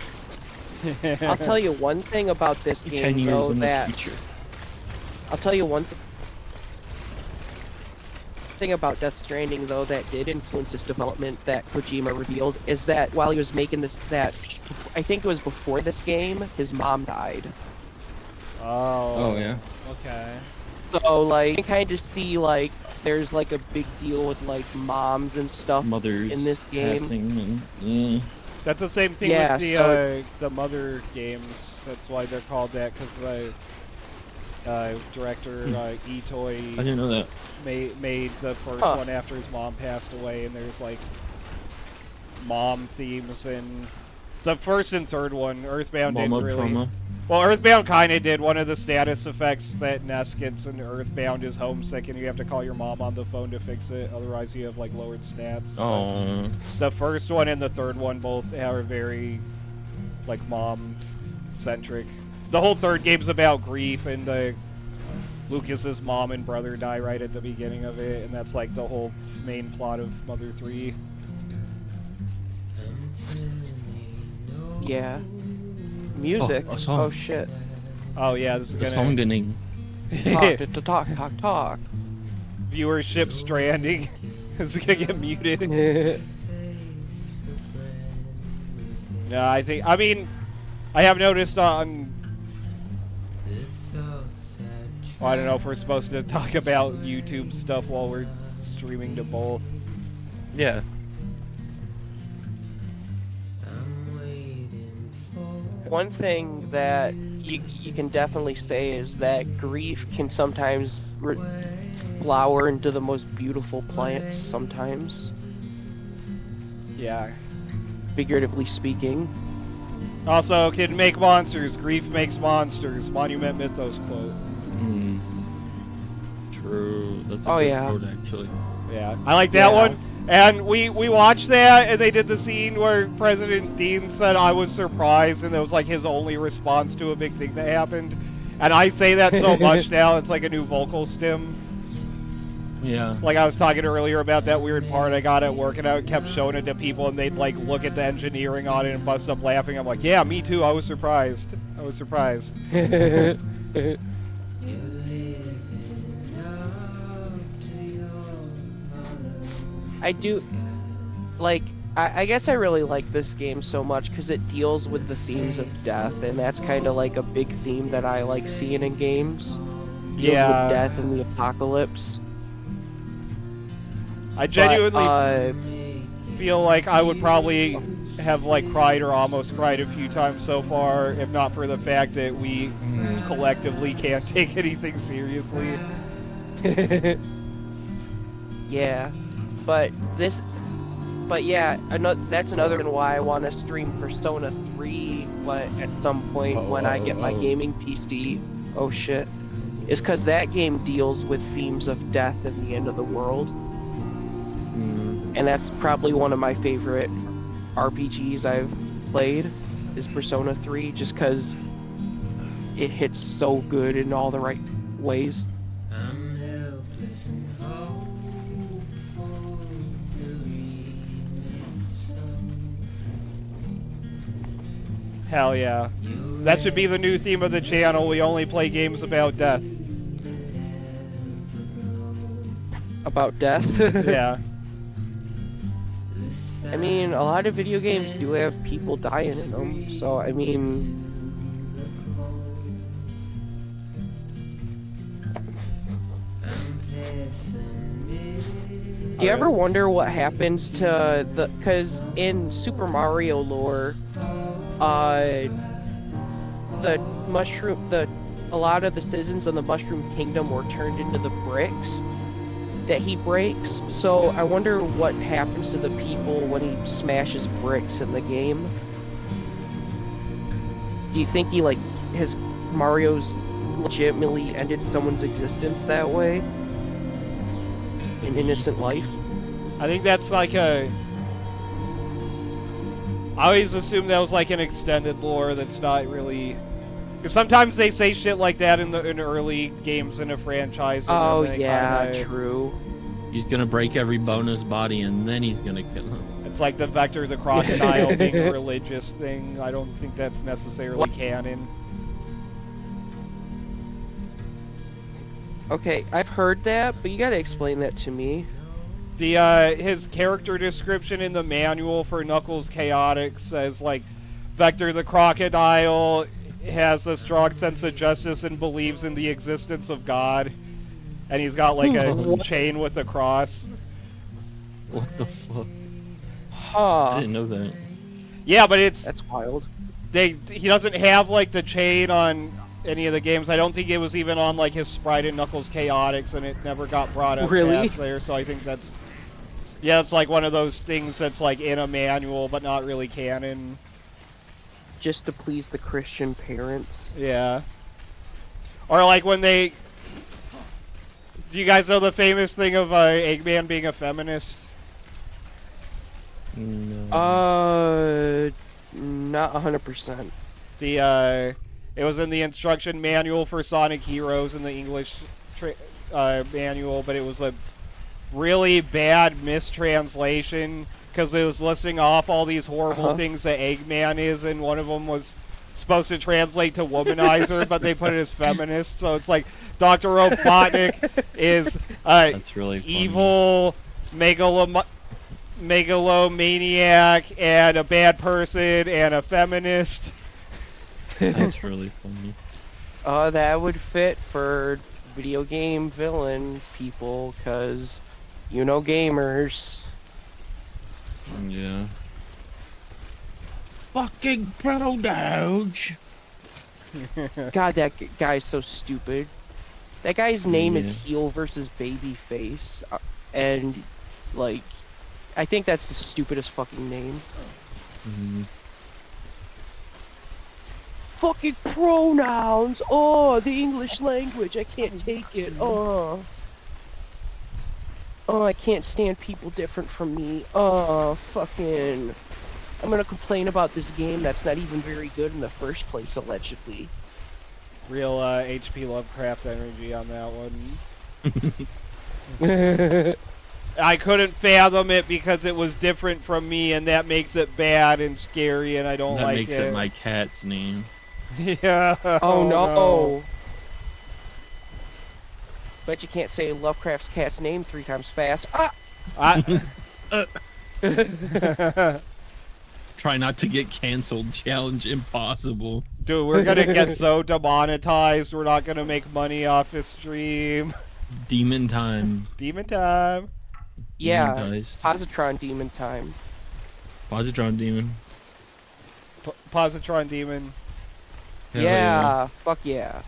I'll tell you one thing about this 10 game, years though, in that the future. I'll tell you one thing about Death Stranding, though, that did influence this development that Kojima revealed is that while he was making this, I think it was before this game, his mom died. Oh. Oh yeah. Okay. So like, you can kind of see like there's like a big deal with like moms and stuff Mothers in this game. passing and That's the same thing Yeah, with the Mother games. That's why they're called that, because the director Itoi I didn't know that. made the first one after his mom passed away, and there's like mom themes in the first and third one. Earthbound didn't Mama really. trauma. Well, Earthbound kind of did. One of the status effects that Ness gets in Earthbound is homesick, and you have to call your mom on the phone to fix it. Otherwise, you have like lowered stats. Oh. The first one and the third one both are very like mom-centric. The whole third game's about grief, and Lucas's mom and brother die right at the beginning of it, and that's like the whole main plot of Mother 3. Yeah. Music. a song. Oh shit. Oh yeah, this is The gonna song didn't. Talk. viewership Stranding is gonna get muted. No, I mean, I have noticed on. Well, I don't know if we're supposed to talk about YouTube stuff while we're streaming to both. Yeah. One thing that you can definitely say is that grief can sometimes flower into the most beautiful plants. Sometimes, Yeah. figuratively speaking. Also, can make monsters. Grief makes monsters. Monument Mythos quote. True. That's a Oh, good yeah. quote, actually. Yeah, I like that Yeah. one. And we watched that, and they did the scene where President Dean said, "I was surprised," and it was like his only response to a big thing that happened. And I say that so much now, it's like a new vocal stim. Yeah. Like I was talking earlier about that weird part I got at work, and I kept showing it to people, and they'd like look at the engineering on it and bust up laughing. I'm like, yeah, me too. I was surprised. I was surprised. I do like. I guess I really like this game so much because it deals with the themes of death, and that's kind of like a big theme that I like seeing in games. Deals Yeah. with death and the apocalypse. I genuinely But, feel like I would probably have like cried or almost cried a few times so far, if not for the fact that we collectively can't take anything seriously. yeah, but this But yeah, that's another reason why I want to stream Persona 3 at some point when I get my gaming PC. Oh shit. Is because that game deals with themes of death and the end of the world. And that's probably one of my favorite RPGs I've played is Persona 3, just because it hits so good in all the right ways. I'm helpless and hopeful to remake some. Hell yeah. That should be the new theme of the channel. We only play games about death. About death? Yeah. I mean, a lot of video games do have people dying in them, so I mean... Do you ever wonder what happens to the... Because in Super Mario lore, a lot of the citizens of the Mushroom Kingdom were turned into the bricks that he breaks, so I wonder what happens to the people when he smashes bricks in the game. Do you think he, has Mario's legitimately ended someone's existence that way? An innocent life? I think that's like a... I always assume that was like an extended lore that's not really... Because sometimes they say shit like that in early games in a franchise. Oh yeah, true. He's gonna break every bone in his body and then he's gonna kill him. It's like the Vector the Crocodile being a religious thing. I don't think that's necessarily canon. Okay, I've heard that, but you gotta explain that to me. His character description in the manual for Knuckles Chaotix says, like, Vector the Crocodile has a strong sense of justice and believes in the existence of God. And he's got, like, a chain with a cross. What the fuck? Huh. I didn't know that. Yeah, but it's... That's wild. He doesn't have, like, the chain on any of the games. I don't think it was even on, like, his Sprite in Knuckles Chaotix, and it never got brought up past there, so I think that's... Yeah, it's like one of those things that's, like, in a manual, but not really canon. Just to please the Christian parents. Yeah. Or, like, when they... Do you guys know the famous thing of Eggman being a feminist? No. Not 100%. It was in the instruction manual for Sonic Heroes in the English manual, but it was a really bad mistranslation because it was listing off all these horrible things that Eggman is, and one of them was supposed to translate to womanizer, but they put it as feminist. So it's like Dr. Robotnik is That's really funny. Evil megalomaniac and a bad person and a feminist. That's really funny. That would fit for video game villain people, because you know gamers. Yeah. Fucking Proto Doge. God, that guy's so stupid. That guy's name is Yeah. Heel versus Babyface, and like, I think that's the stupidest fucking name. Fucking pronouns! Oh, the English language, I can't take it. Oh, I can't stand people different from me. Oh, fucking... I'm gonna complain about this game that's not even very good in the first place, allegedly. Real H.P. Lovecraft energy on that one. I couldn't fathom it because it was different from me, and that makes it bad and scary, and I don't That like makes it my cat's name. Yeah. Oh no. Bet you can't say Lovecraft's cat's name 3 times fast. Ah! Try not to get canceled. Challenge impossible. Dude, we're gonna get so demonetized, we're not gonna make money off this stream. Demon time. Demon time. Yeah, Demonetized. Positron Demon time. Positron demon. Positron demon. Hell Yeah, fuck yeah.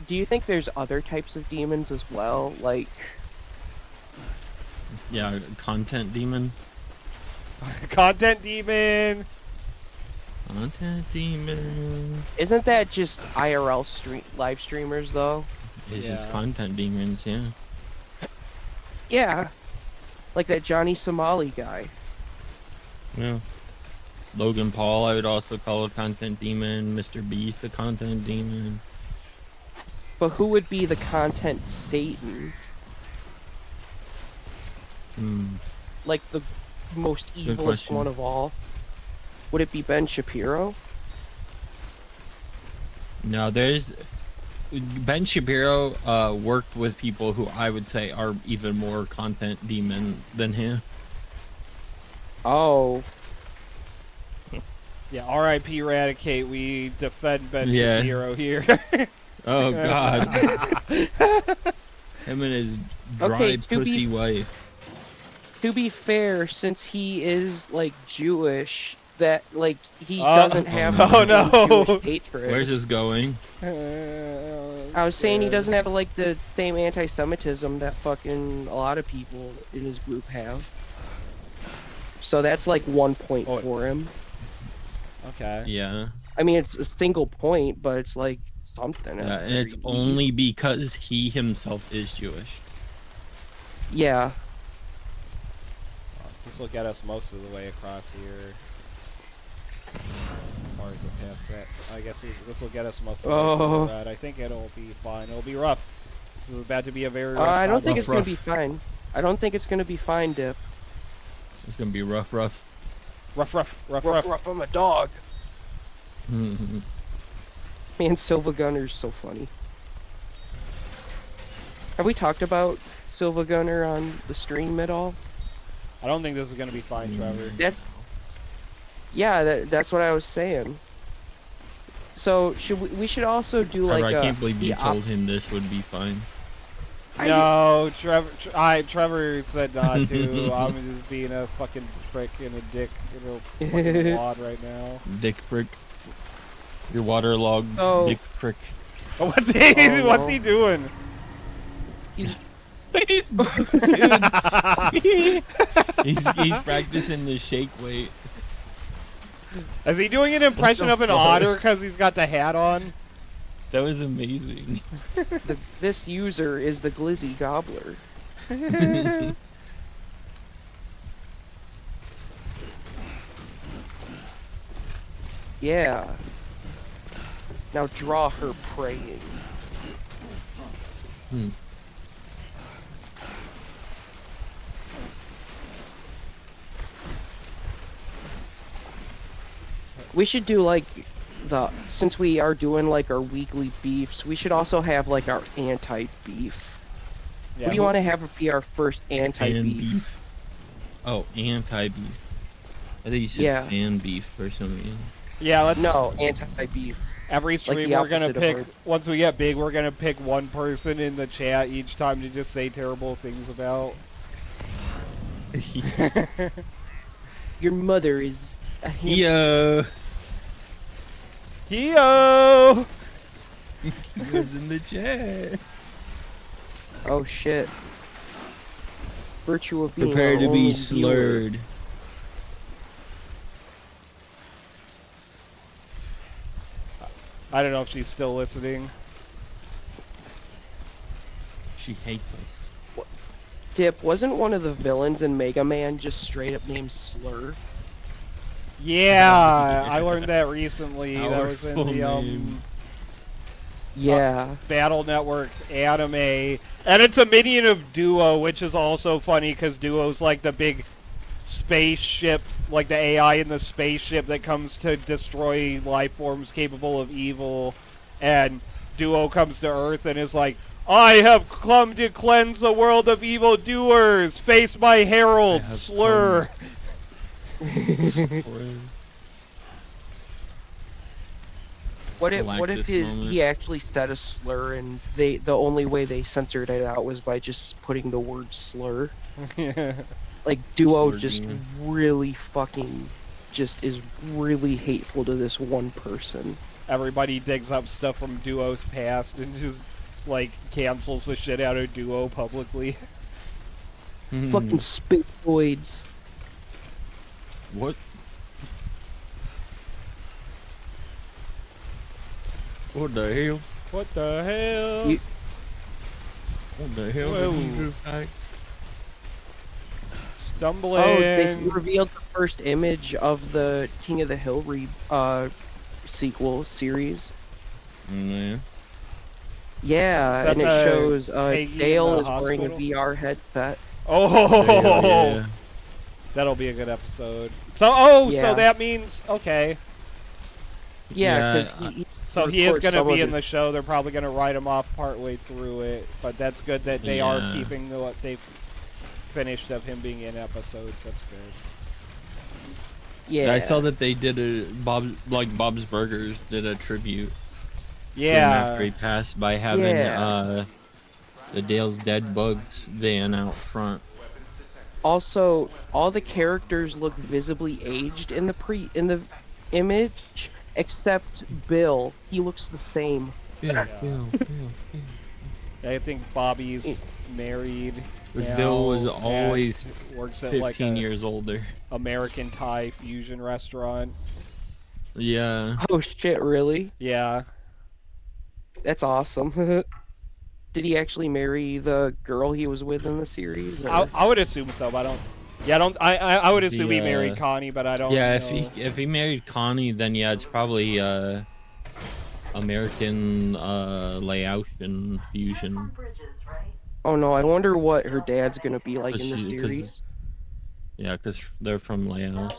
do you think there's other types of demons as well? Like, Yeah, content demon. Content demon. Content demon. isn't that just IRL live streamers though? It's just Yeah. content demons, yeah. Yeah. Like that Johnny Somali guy. Yeah. Logan Paul, I would also call a content demon. Mr. Beast, a content demon. But who would be the content Satan? Like the most evilest question. one of all? Would it be Ben Shapiro? No, there's Ben Shapiro worked with people who I would say are even more content demon than him. Oh. Yeah, R.I.P. Eradicate. We defend Ben Yeah. Shapiro here. Oh God. Him and his dry Okay, to pussy be- wife. To be fair, since he is like Jewish, that like he doesn't have oh no. Jewish hatred. Where's this going? I was saying he doesn't have like the same anti-Semitism that fucking a lot of people in his group have. So that's like 1 point for him. Okay. Yeah. I mean, it's a single point, but it's like something. Yeah, at and it's very only least. because he himself is Jewish. Yeah. This will get us most of the way across here. Or is it past that? I guess this will get us most of the way Oh. through that. I think it'll be fine. It'll be rough. This is about to be a very rough I don't think combat. it's gonna be fine. I don't think it's gonna be fine, Dip. It's gonna be rough. rough. I'm a dog. Man, Silva Gunner's so funny. Have we talked about Silva Gunner on the stream at all? I don't think this is gonna be fine, Trevor. That's what I was saying. So we should also do like I can't believe you the told him this would be fine. No, Trevor said not to. I'm just being a fucking prick and a dick in a fucking wad right now. Dick prick. Your waterlogged Oh. dick prick. What's he? Oh, What's no. he doing? he's practicing the shake weight. Is he doing an impression the of an fuck? otter because he's got the hat on? That was amazing. This user is the Glizzy Gobbler. Yeah. Now draw her praying. We should do like since we are doing like our weekly beefs, we should also have like our anti-beef. Yeah, What do you want to have be our first anti-beef? beef. Oh, anti-beef. I think you said Yeah. fan beef or something. Yeah, let's. No, anti-beef. Every stream the we're gonna opposite of pick. her. Once we get big, we're gonna pick one person in the chat each time to just say terrible things about. Your mother is a hamster. Yeah. Heo! He was in the chat. Oh shit. Virtue of being Prepare our to only be viewer. slurred. I don't know if she's still listening. She hates us. Dip, wasn't one of the villains in Mega Man just straight up named Slur? Yeah, I learned that recently. That Our was in full the name. Yeah. Battle Network anime, and it's a minion of Duo, which is also funny because Duo's like the big spaceship, like the AI in the spaceship that comes to destroy life forms capable of evil, and Duo comes to Earth and is like, I have come to cleanse the world of evil doers. Face my herald, I have Slur. What I if like what if this moment. he actually said a slur and the only way they censored it out was by just putting the word slur? Yeah. Like Duo Slur just demon. really fucking just is really hateful to this one person. everybody digs up stuff from Duo's past and just like cancels the shit out of Duo publicly. Fucking spacoids. What? What the hell? What the hell? What the hell? Whoa. Did he do? Stumbling. Oh, they revealed the first image of the King of the Hill sequel series. Yeah. Yeah, Is that and it the shows Peggy in Dale the is wearing a hospital? VR headset. Oh, Yeah. that'll be a good episode. So, Yeah. so that means okay. Yeah, Yeah, because he So he is records going to some of be in his- the show. They're probably going to write him off partway through it, but that's good that they are Yeah. keeping what they've finished of him being in episodes. That's good. Yeah, I saw that they did Bob's Burgers did a tribute to him Yeah. after he passed by having Yeah. the Dale's Dead Bugs van out front. Also, all the characters look visibly aged in the image, except Bill. He looks the same. Bill. I think Bobby's married. Because Bill was now and always works at 15 like a years older. American Thai fusion restaurant. Yeah. Oh shit, really? Yeah. That's awesome. Did he actually marry the girl he was with in the series? or- I would assume so, but I don't. Yeah, I don't. I would assume he The, married Connie, but I don't. Yeah, know. if he married Connie, then yeah, it's probably American Laotian fusion. Oh no, I wonder what her dad's gonna be like in the series. Yeah, because they're from Laos.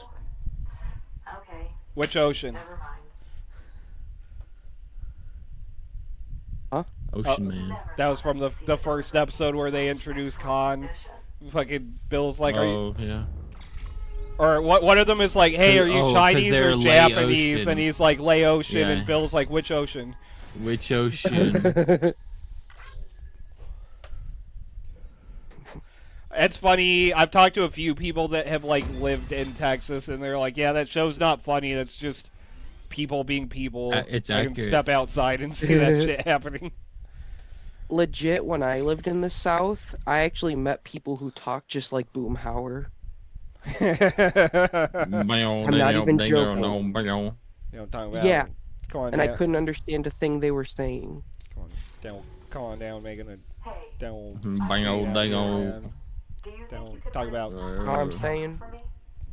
Okay, Which ocean? never mind. Ocean Man. That was from the first episode where they introduced Khan. Fucking Bill's like, are you? Oh, yeah. Or what? One of them is like, hey, are you 'cause Chinese they're or Japanese? Laotian. And he's like, Laotian, Yeah. and Bill's like, which ocean? Which ocean? It's funny. I've talked to a few people that have like lived in Texas, and they're like, yeah, that show's not funny. That's just people being people. It's I can accurate. step outside and see that shit happening. Legit, when I lived in the South, I actually met people who talked just like Boomhauer. I'm not even joking. You know what I'm talking about? Yeah, Come on and I down. couldn't understand a thing they were saying. Come on down, making a Hey, down. Bango, dango. do you think Don't you could talk write about- me Know what I'm saying? for me?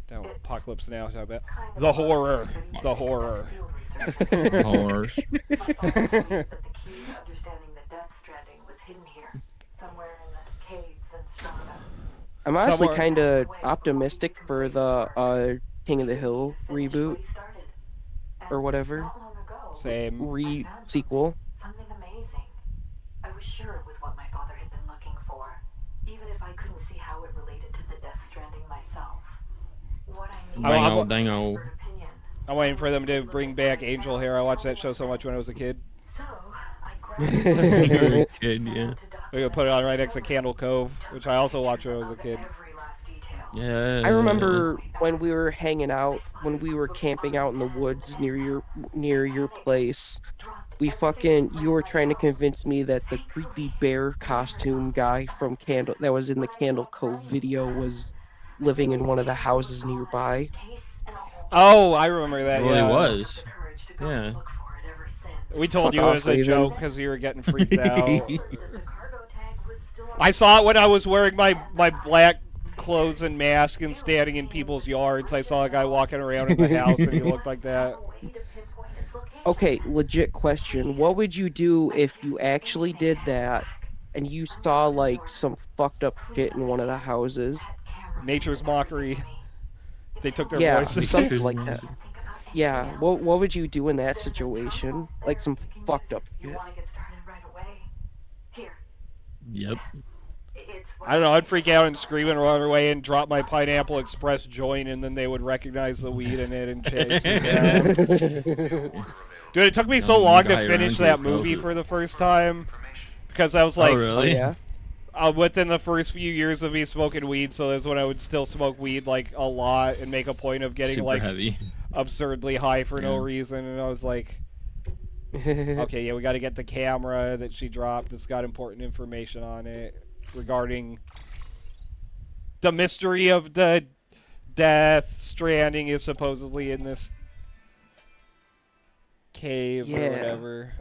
Down. Apocalypse Now. Talk about Kind of the horror. close, The but horror. field research. Horse. My father believed that the key to understanding the Death Stranding was hidden here, somewhere in the caves and strata. I'm honestly Somewhere- kind of optimistic for the King of the Hill Finish reboot what he started. or And whatever, not long ago, Same. sequel. something amazing. I was sure it was what my father had been looking for, even if I couldn't see how it related to the Death Stranding myself. What I need I'm- Bango, dango. expert opinion. I'm waiting for them to bring back Angel Hair. I watched that show so much when I was a kid. So, I You're grabbed a kid, yeah. We're gonna put it on right next to Candle Cove, which I also watched when I was a kid. every last detail. Yeah. I remember when we were hanging out, when we were camping out in the woods near your place. You were trying to convince me that the creepy bear costume guy from Candle that was in the Candle Cove video was living in one of the houses nearby. Oh, I remember that. Well, yeah. he was. Yeah. We told Fuck you it was off, a Raven. joke because you were getting freaked out. I saw it when I was wearing my black clothes and mask and standing in people's yards. I saw a guy walking around in the house and he looked like that. Okay, legit question. What would you do if you actually did that and you saw like some fucked up shit in one of the houses? Nature's mockery. They took their Yeah, voices. something like that. Yeah, what would you do in that situation? Like some fucked up shit. Yep. I don't know. I'd freak out and scream and run away and drop my Pineapple Express joint, and then they would recognize the weed in it and chase me down. Dude, it took me so long to finish that movie for the first time because I was like, Oh, really? Yeah. within the first few years of me smoking weed, so that's when I would still smoke weed like a lot and make a point of getting Super like heavy. absurdly high for no Yeah. reason, and I was like, Okay, yeah, we got to get the camera that she dropped. It's got important information on it regarding the mystery of the death. Stranding is supposedly in this cave or Yeah. whatever.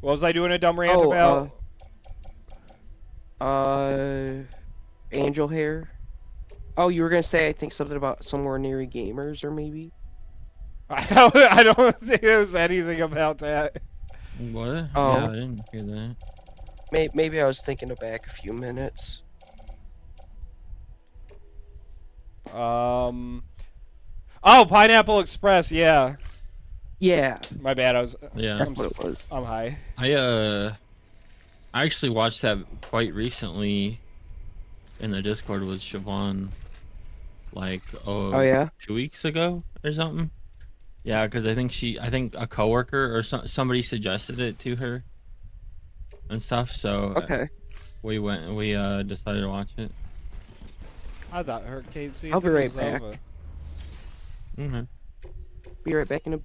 What was I doing a dumb rant about? Angel hair. Oh, you were gonna say I think something about somewhere near gamers or maybe. I don't think there was anything about that. What? Oh. Yeah, I didn't hear that. Maybe I was thinking back a few minutes. Oh, Pineapple Express, yeah. Yeah. My bad, Yeah. That's what it was. I'm high. I actually watched that quite recently in the Discord with Siobhan, like Oh yeah? 2 weeks ago or something. Yeah, because I think a coworker or somebody suggested it to her and stuff. So Okay. we decided to watch it. I thought Hurricane season I'll be right was back. over. Mm-hmm. Be right back in a.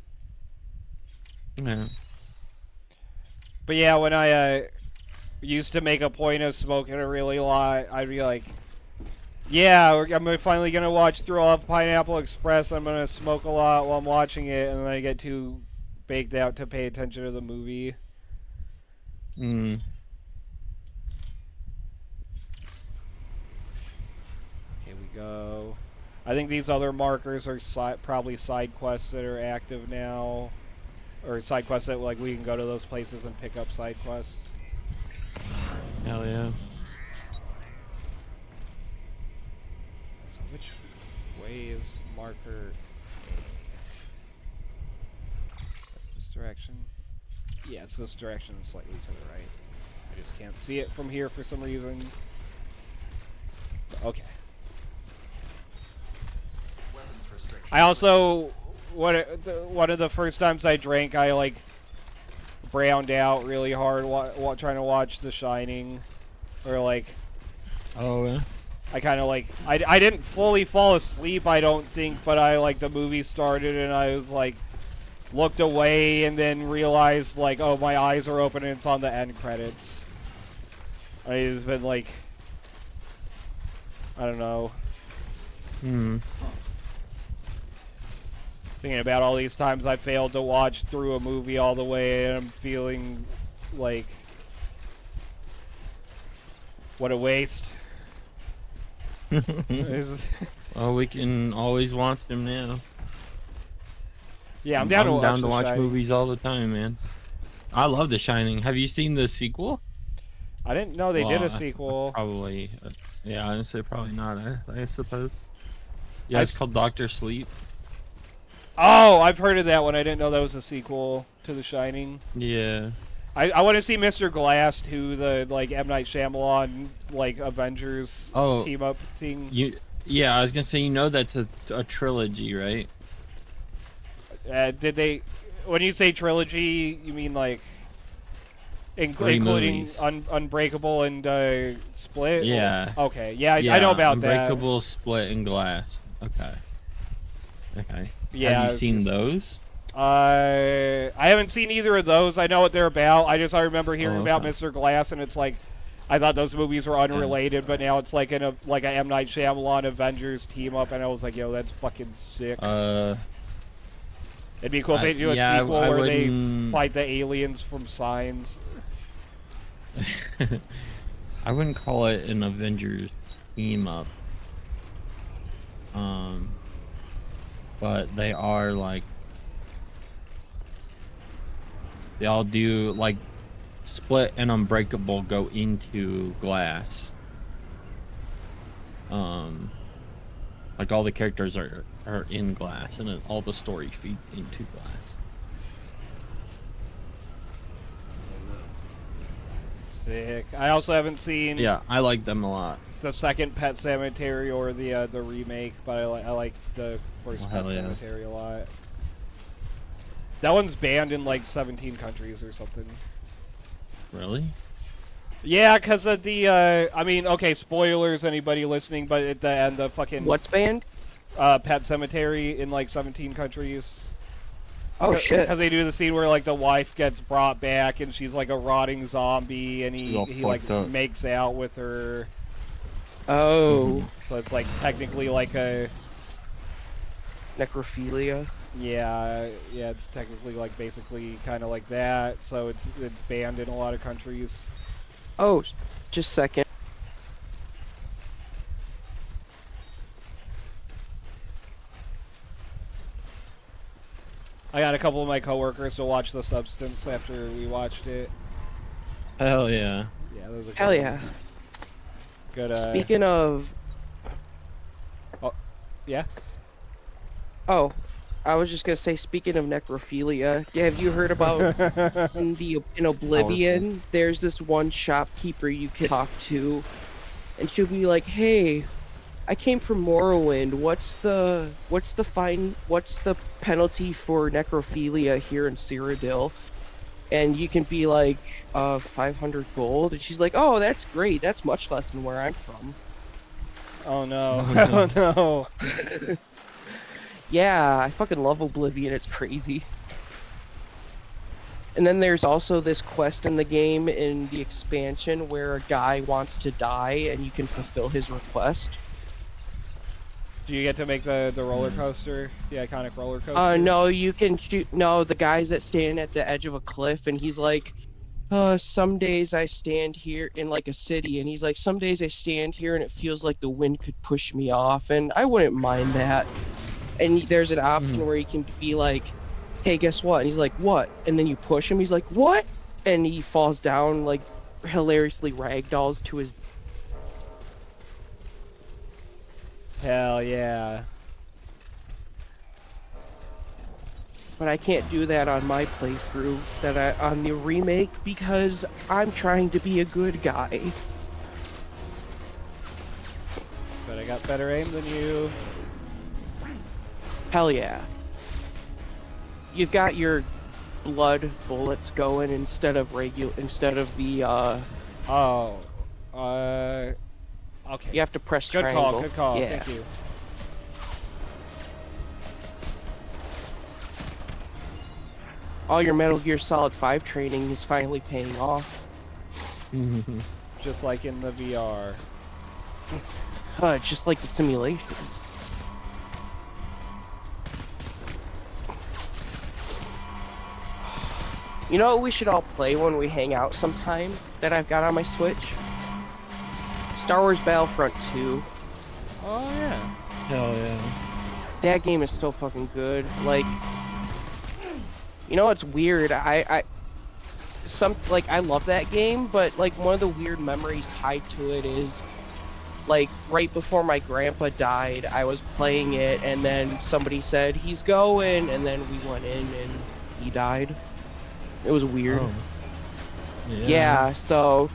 Yeah. But yeah, when I used to make a point of smoking a really lot, I'd be like, yeah, I'm finally going to watch through all of Pineapple Express. I'm going to smoke a lot while I'm watching it, and then I get too baked out to pay attention to the movie. Mm. Here we go. I think these other markers are probably side quests that are active now. Or side quests that like we can go to those places and pick up side quests. Hell yeah. So which way is marker A? This direction? Yeah, it's this direction slightly to the right. I just can't see it from here for some reason. Okay. I also, one of the first times I drank, I like browned out really hard trying to watch The Shining, or like. Oh yeah. I kind of like I didn't fully fall asleep, I don't think, but I like the movie started and I was like looked away and then realized like, oh, my eyes are open and it's on the end credits. It's been like, I don't know. Thinking about all these times I failed to watch through a movie all the way, and I'm feeling like, what a waste. Well, we can always watch them now. Yeah, I'm down to watch Shining. movies all the time, man. I love The Shining. Have you seen the sequel? I didn't know they did a sequel. Probably. Yeah, I'd say probably not. I suppose. Yeah, it's called Doctor Sleep. Oh, I've heard of that one. I didn't know that was a sequel to The Shining. Yeah. I want to see Mr. Glass too, the like M. Night Shyamalan like Avengers team up thing. Yeah, I was gonna say, that's a trilogy, right? Did they? When you say trilogy, you mean like including Unbreakable and Split? Yeah. Okay. Yeah, I know about Unbreakable, Split, and Glass. Okay. Yeah. Have you seen those? I haven't seen either of those. I know what they're about. I remember hearing about Mr. Glass, and it's like, I thought those movies were unrelated, but now it's like a M. Night Shyamalan Avengers team up, and I was like, yo, that's fucking sick. It'd be cool if they do a sequel where they fight the aliens from Signs. I wouldn't call it an Avengers team up. But they are like, they all do like Split and Unbreakable go into Glass. Like all the characters are in Glass, and then all the story feeds into Glass. Sick. I also haven't seen. Yeah, I like them a lot. The second Pet Cemetery or the remake, but I like the first Pet Cemetery a lot. That one's banned in like 17 countries or something. Really? Yeah, because of the, I mean, okay, spoilers, anybody listening, but at the end, the fucking... What's banned? Pet Cemetery in like 17 countries. Oh shit. Because they do the scene where like the wife gets brought back and she's like a rotting zombie, and She all he like fucked up. makes out with her. Oh. So it's like technically like a Necrophilia. yeah, it's technically like basically kind of like that. So it's banned in a lot of countries. Oh, just a second. I got a couple of my coworkers to watch The Substance after we watched it. Hell yeah. Yeah, those are Hell good. yeah. Good. Speaking of, Yeah. oh, I was just gonna say, speaking of necrophilia, have you heard about in Oblivion? There's this one shopkeeper you can talk to, and she'll be like, "Hey, I came from Morrowind. What's the penalty for necrophilia here in Cyrodiil?" And you can be like, 500 gold. And she's like, "Oh, that's great. That's much less than where I'm from." Oh no. Oh, no. Oh no. Yeah, I fucking love Oblivion. It's crazy. And then there's also this quest in the game in the expansion where a guy wants to die and you can fulfill his request. Do you get to make the roller coaster, the iconic roller coaster? No, you can shoot. No, the guy's that stand at the edge of a cliff, and he's like, some days I stand here in like a city, and he's like, some days I stand here and it feels like the wind could push me off, and I wouldn't mind that. And there's an option where you can be like, hey, guess what? And he's like, what? And then you push him, he's like, what? And he falls down, like, hilariously ragdolls to his... Hell yeah. But I can't do that on my playthrough, on the remake, because I'm trying to be a good guy. But I got better aim than you. Hell yeah. You've got your blood bullets going instead of the Okay. you have to press Good triangle. call, good call. Yeah. Thank you. All your Metal Gear Solid 5 training is finally paying off. Just like in the VR. It's just like the simulations. You know what we should all play when we hang out sometime that I've got on my Switch? Star Wars Battlefront 2. Oh yeah. Hell yeah. That game is so fucking good. Like, you know what's weird? I love that game, but like one of the weird memories tied to it is like right before my grandpa died, I was playing it, and then somebody said he's going, and then we went in and he died. It was weird. Oh. Yeah, so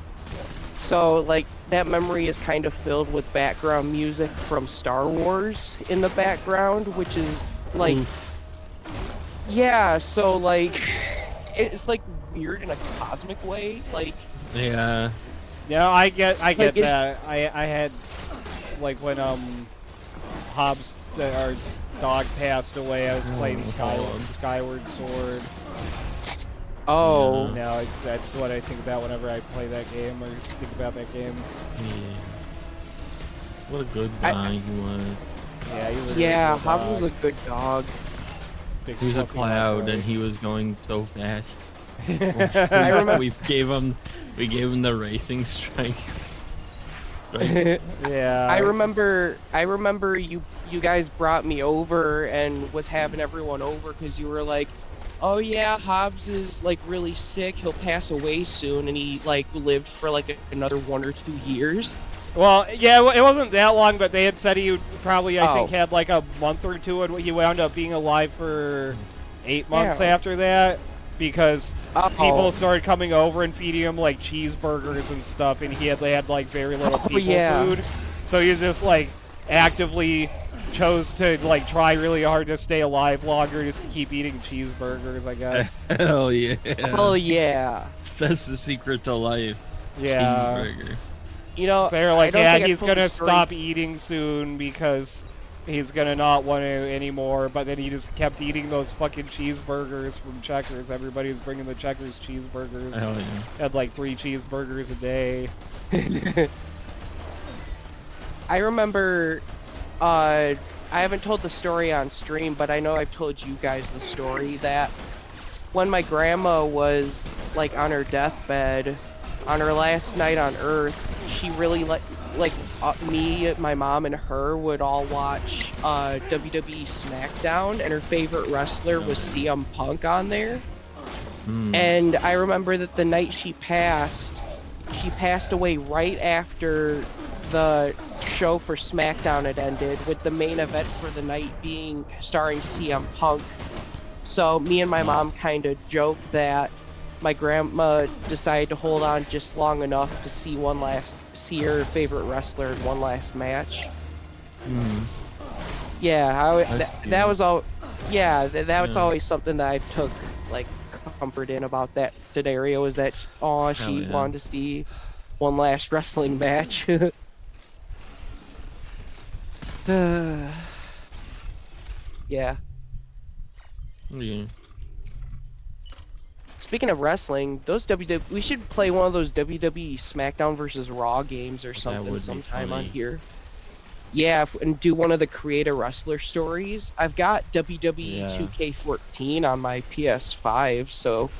like that memory is kind of filled with background music from Star Wars in the background, which is like yeah, so like it's like weird in a cosmic way, like Yeah. Yeah, I get Like, that. I had like when Hobbs our dog passed away, I was playing Skyward Sword. oh Yeah. Now that's what I think about whenever I play that game or think about that game. Yeah. What a good guy he was. Yeah, he was a yeah, really good Hobbs dog. was a good dog. Big He was a fluffy cloud, dog. and he was going so fast. I remember we gave him the racing strikes. Right? Yeah. I remember you guys brought me over and was having everyone over because you were like, oh yeah, Hobbs is like really sick, he'll pass away soon, and he like lived for like another 1 or 2 years. Well, yeah, it wasn't that long, but they had said he would probably, I think, Oh. had like a month or two, and he wound up being alive for 8 months Yeah. after that, because Oh. people started coming over and feeding him like cheeseburgers and stuff, and they had like very little Oh, people yeah. food, so he was just like actively chose to like try really hard to stay alive longer, just to keep eating cheeseburgers, I guess. Hell yeah. Oh yeah. That's the secret to life. Yeah. Cheeseburger. You know, So they're like, I don't yeah, think I he's told the gonna story- stop eating soon because he's gonna not want to anymore, but then he just kept eating those fucking cheeseburgers from Checkers. Everybody was bringing the Checkers cheeseburgers. Hell yeah. Had like 3 cheeseburgers a day. I remember, I haven't told the story on stream, but I know I've told you guys the story that when my grandma was like on her deathbed, on her last night on Earth, she really me, my mom, and her would all watch WWE SmackDown, and her favorite wrestler was CM Punk on there. And I remember that the night she passed away right after the show for SmackDown had ended, with the main event for the night being starring CM Punk. So me and my mom kind of joked that my grandma decided to hold on just long enough to see her favorite wrestler in one last match. Yeah, that was all. Yeah, that was always something that I took like comfort in about that scenario, is that she wanted to see one last wrestling match. Yeah. Yeah. Speaking of wrestling, we should play one of those WWE SmackDown versus Raw games or something sometime on here. Yeah, and do one of the creator wrestler stories. I've got WWE 2K14 on my PS5, so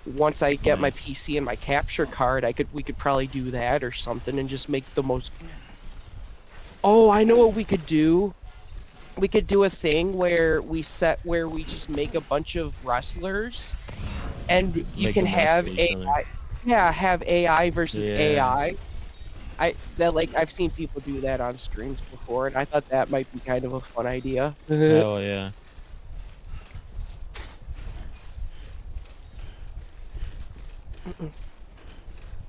once I get my PC and my capture card, we could probably do that or something and just make the most. Oh, I know what we could do. We could do a thing where we just make a bunch of wrestlers, and you can have AI. Yeah, have AI versus AI. I've seen people do that on streams before, and I thought that might be kind of a fun idea. Hell yeah.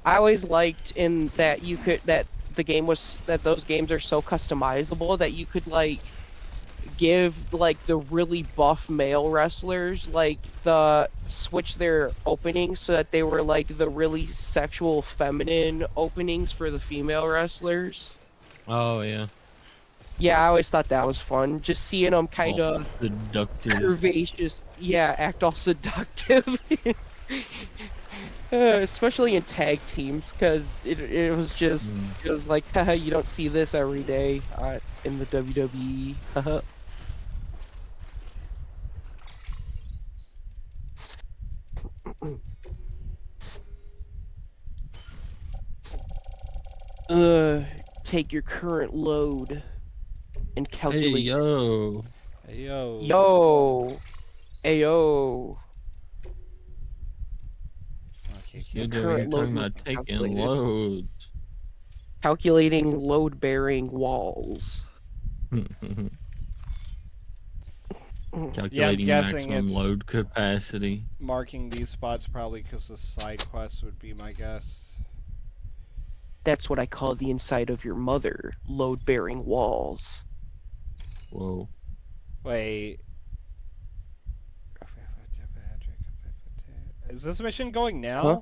I always liked that those games are so customizable that you could give the really buff male wrestlers switch their openings so that they were the really sexual feminine openings for the female wrestlers. Oh yeah. Yeah, I always thought that was fun. Just seeing them kind of seductive. Curvaceous. Yeah, act all seductive. Especially in tag teams, because it was just it was like, haha, you don't see this every day in the WWE. Take your current load and calculate. Hey yo. Hey yo. Yo. Ayo. You're talking about taking loads. Calculating load-bearing walls. Calculating maximum load capacity. Marking these spots probably because the side quests would be my guess. That's what I call the inside of your mother. Load-bearing walls. Whoa. Wait. Is this mission going now? Huh?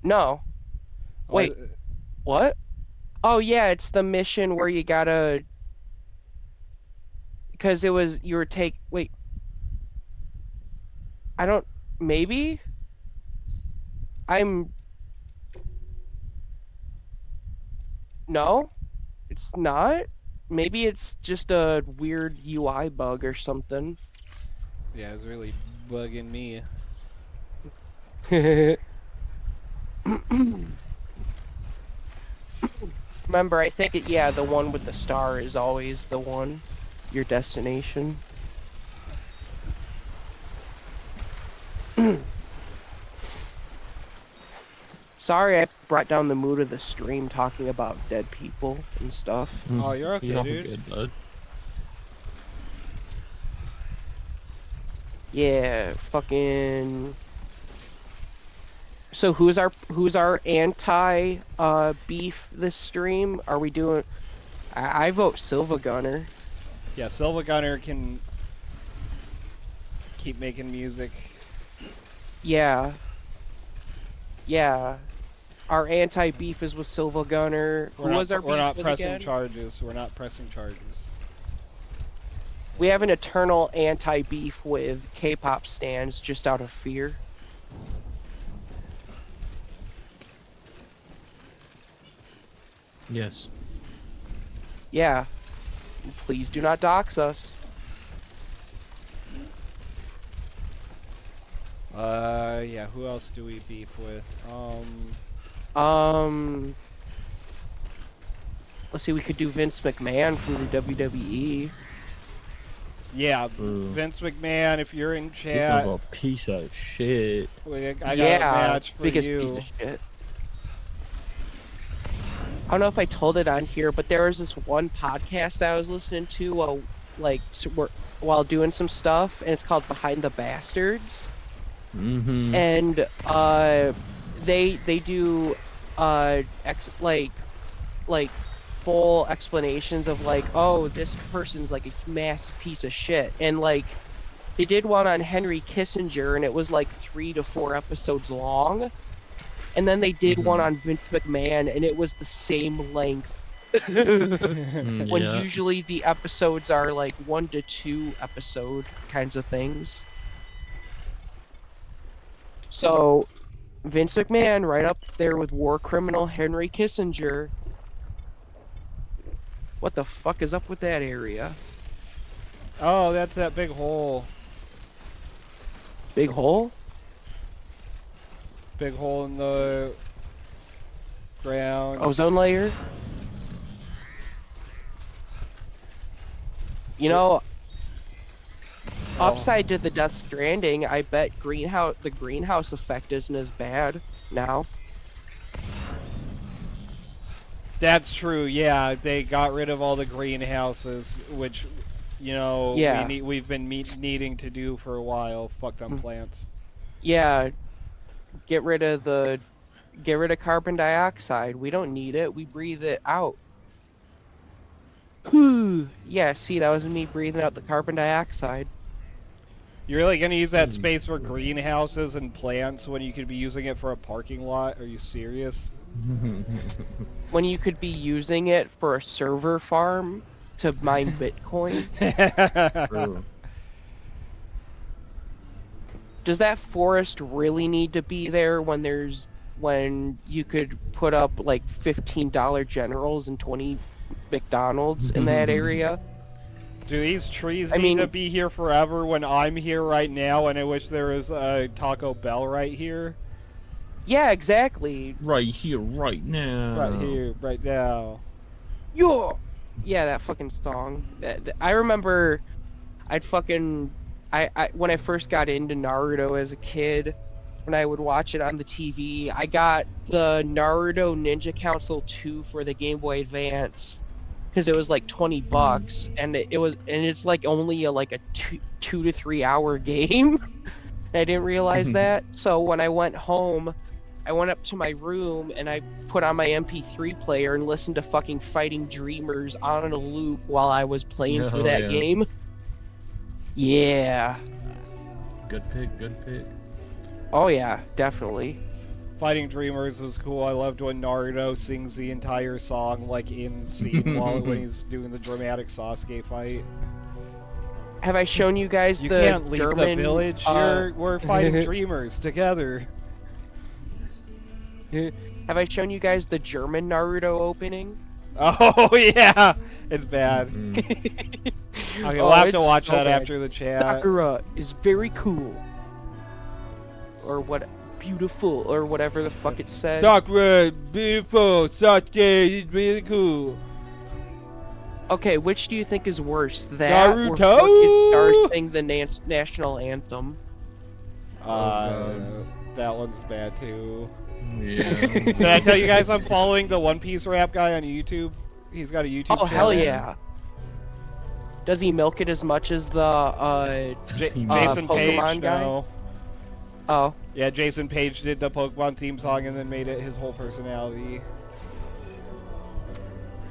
No. Wait. What? Oh yeah, it's the mission where you gotta. Because wait. I don't. Maybe. No, it's not. Maybe it's just a weird UI bug or something. Yeah, it's really bugging me. Remember, I think the one with the star is always the one, your destination. Sorry, I brought down the mood of the stream talking about dead people and stuff. Oh, you're okay, You're dude. good, bud. Yeah, fucking. So who's our anti beef this stream? Are we doing? I vote Silva Gunner. Yeah, Silva Gunner can keep making music. Yeah. Yeah. Our anti-beef is with Silva Gunner. Who was our beef We're not with pressing again? charges. We're not pressing charges. We have an eternal anti-beef with K-pop stans just out of fear. Yes. Yeah. Please do not dox us. Yeah, who else do we beef with? Let's see, we could do Vince McMahon from the WWE. Yeah, Ooh. Vince McMahon, if you're in Speaking chat, of a piece of shit. I got a match for biggest you. piece of shit. I don't know if I told it on here, but there was this one podcast I was listening to while doing some stuff, and it's called Behind the Bastards. Mm-hmm. And they do like full explanations of like, oh, this person's like a massive piece of shit, and like they did one on Henry Kissinger, and it was like 3 to 4 episodes long, and then they did one on Vince McMahon, and it was the same length. When Yeah. usually the episodes are like 1 to 2 episode kinds of things. So, Vince McMahon right up there with war criminal Henry Kissinger. What the fuck is up with that area? Oh, that's that big hole. Big hole? Big hole in the ground. Ozone layer? You know, upside to the Death Stranding, I bet the greenhouse effect isn't as bad now. That's true. Yeah, they got rid of all the greenhouses, which, you know, Yeah. we've been needing to do for a while. Fuck them plants. Yeah, get rid of carbon dioxide. We don't need it. We breathe it out. Whew. Yeah, see, that was me breathing out the carbon dioxide. You're really gonna use that space for greenhouses and plants when you could be using it for a parking lot? Are you serious? When you could be using it for a server farm to mine Bitcoin. True. Does that forest really need to be there when you could put up like $15 Generals and 20 McDonald's in that area? Do these trees need to be here forever when I'm here right now and I wish there was a Taco Bell right here? Yeah, exactly. Right here, right now. Right here, right now. Yo! Yeah, that fucking song. I remember I when I first got into Naruto as a kid, when I would watch it on the TV, I got the Naruto Ninja Council 2 for the Game Boy Advance because it was like $20, and it's like only a 2 to 3 hour game. I didn't realize that. So when I went home, I went up to my room and I put on my MP3 player and listened to fucking Fighting Dreamers on a loop while I was playing through that game. Yeah. Good pick, good pick. Oh yeah, definitely. Fighting Dreamers was cool. I loved when Naruto sings the entire song like in scene when he's doing the dramatic Sasuke fight. Have I shown you guys You the can't leave German, the village. We're fighting dreamers together. Have I shown you guys the German Naruto opening? Oh yeah, it's bad. Okay, we'll have to watch that after the chat. Sakura is very cool. Or what? Beautiful, or whatever the fuck it said. Sakura, beautiful. Sasuke is really cool. Okay, which do you think is worse? That Naruto? or fucking stars sing the national anthem? That one's bad too. Yeah. Did I tell you guys I'm following the One Piece rap guy on YouTube? He's got a YouTube channel. Oh, hell yeah. Does he milk it as much as the Jason Pokemon Page, guy? no. Oh. Yeah, Jason Page did the Pokemon theme song and then made it his whole personality.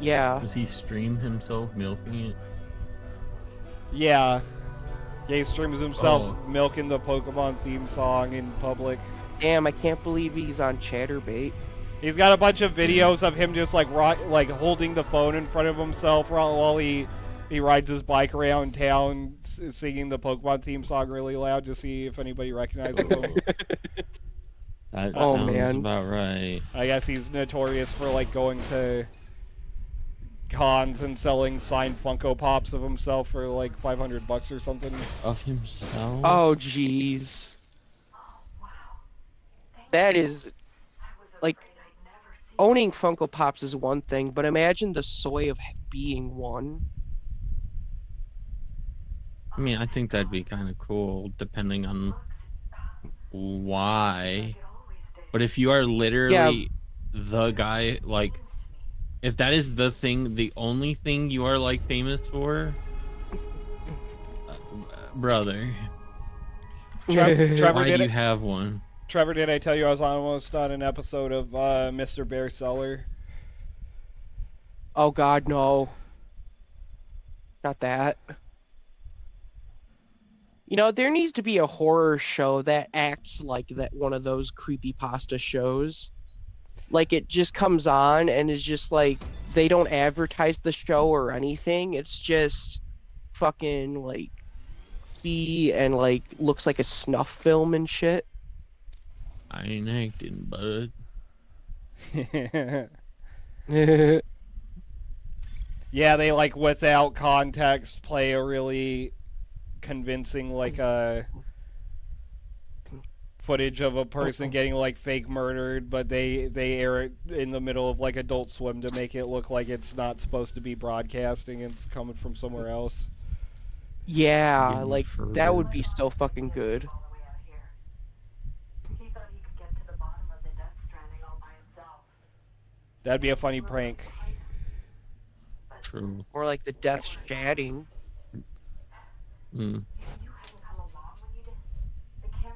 Yeah. Does he stream himself milking it? Yeah. Yeah, he streams himself milking the Pokemon theme song in public. Damn, I can't believe he's on Chatterbait. He's got a bunch of videos of him just like holding the phone in front of himself while he rides his bike around town singing the Pokemon theme song really loud to see if anybody recognizes him. That Oh, sounds man. about right. I guess he's notorious for like going to cons and selling signed Funko Pops of himself for like $500 or something. Of himself? Oh, jeez. That is, like, owning Funko Pops is one thing, but imagine the soy of being one. I mean, I think that'd be kind of cool, depending on why. But if you are literally the guy, like, if that is the thing, the only thing you are, like, famous for, brother, Trevor, why do you have one? Trevor, did I tell you I was almost on an episode of Mr. Bear Seller? Oh God, no. Not that. You know, there needs to be a horror show that acts like that one of those creepypasta shows. Like, it just comes on and is just like, they don't advertise the show or anything. It's just fucking, like, and, like, looks like a snuff film and shit. I ain't acting, bud. Yeah, they, like, without context, play a really convincing, like, footage of a person getting, like, fake murdered, but they air it in the middle of, like, Adult Swim to make it look like it's not supposed to be broadcasting and it's coming from somewhere else. Yeah, Getting like, further. that would be so fucking good. He thought he could get to the bottom of the Death Stranding all by himself. That'd be a funny prank. True. Or like the Death Shading.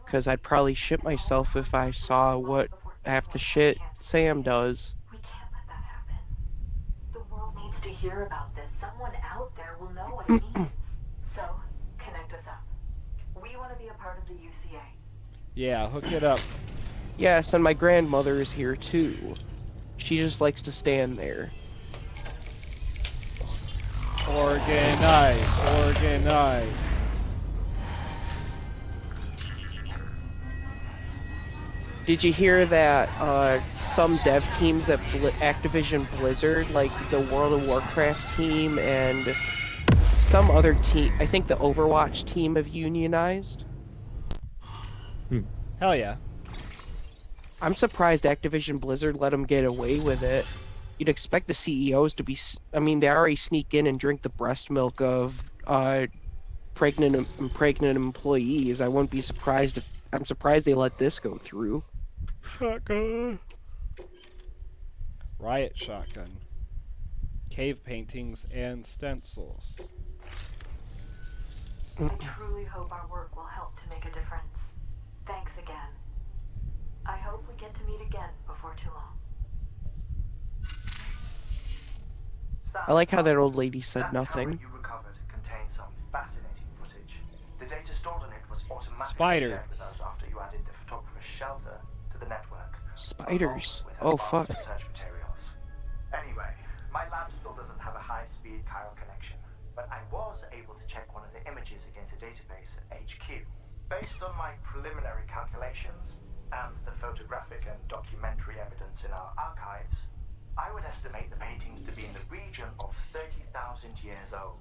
Because I'd probably shit myself if I saw what half the shit Sam does. We can't let that happen. The world needs to hear about this. Someone out there will know what it means. So, connect us up. We want to be a part of the UCA. Yeah, hook it up. Yes, and my grandmother is here too. She just likes to stand there. Organize. Did you hear that some dev teams at Activision Blizzard, like the World of Warcraft team and some other team, I think the Overwatch team, have unionized? Hell yeah. I'm surprised Activision Blizzard let them get away with it. You'd expect the CEOs to be, I mean, they already sneak in and drink the breast milk of pregnant employees. I wouldn't be surprised if, I'm surprised they let this go through. Shotgun. Riot shotgun. Cave paintings and stencils. I truly hope our work will help to make a difference. Thanks again. I hope we get to meet again before too long. I like how that old lady said That nothing. camera you recovered contains some fascinating footage. The data stored on it was automatically Spider. shared with us after you added the photographer's shelter to the network. Spiders. along with Oh advanced fuck. research materials. Anyway, my lab still doesn't have a high-speed chiral connection, but I was able to check one of the images against a database at HQ. Based on my preliminary calculations and the photographic and documentary evidence in our archives, I would estimate the paintings to be in the region of 30,000 years old,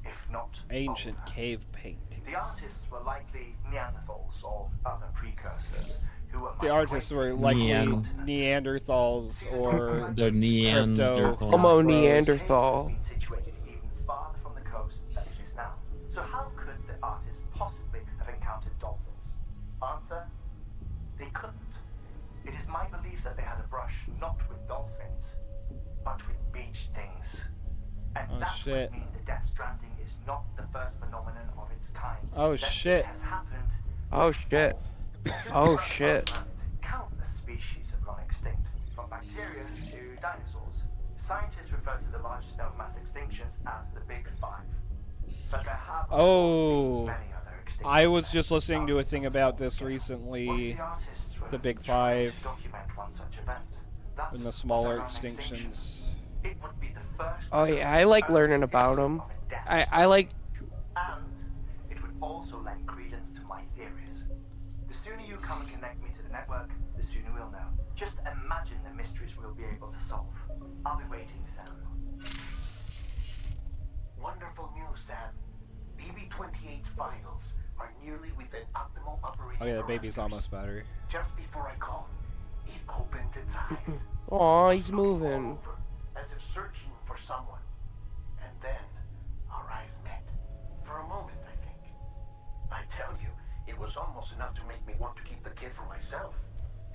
if not Ancient older. cave painting. The artists were likely Neanderthals or other precursors who were The artists were likely Neanderthals or The Neanderthal. Homo Been Neanderthal. situated even farther from the coast than it is now. So how could the artists possibly have encountered dolphins? Answer: they couldn't. It is my belief that they had a brush not with dolphins, but with beach things. And Oh, that shit. would mean the Death Stranding is not the first phenomenon of its kind. Oh, That shit. It has happened. Oh shit. Since Oh, the shit. planet, countless species have gone extinct, from bacteria to dinosaurs. Scientists refer to the largest known mass extinctions as the Big Five. But there have of course, Oh, been many other extinction I was events, just listening to a some thing on a about small this scale. One of recently. the artists were The Big trying Five. to document one such event. That's And the smaller our next extinction. extinctions. It would be the first Oh yeah, I like learning about them. I like. And it would also lend credence to my theories. The sooner you come and connect me to the network, the sooner we'll know. Just imagine the mysteries we'll be able to solve. I'll be waiting, Sam. Wonderful news, Sam. BB-28's vitals are nearly within optimal operating Oh yeah, the baby's parameters. almost better. Just before I called, it opened its eyes. Aw, he's Looking all moving. over, as if searching for someone. And then our eyes met. For a moment, I think. I tell you, it was almost enough to make me want to keep the kid for myself.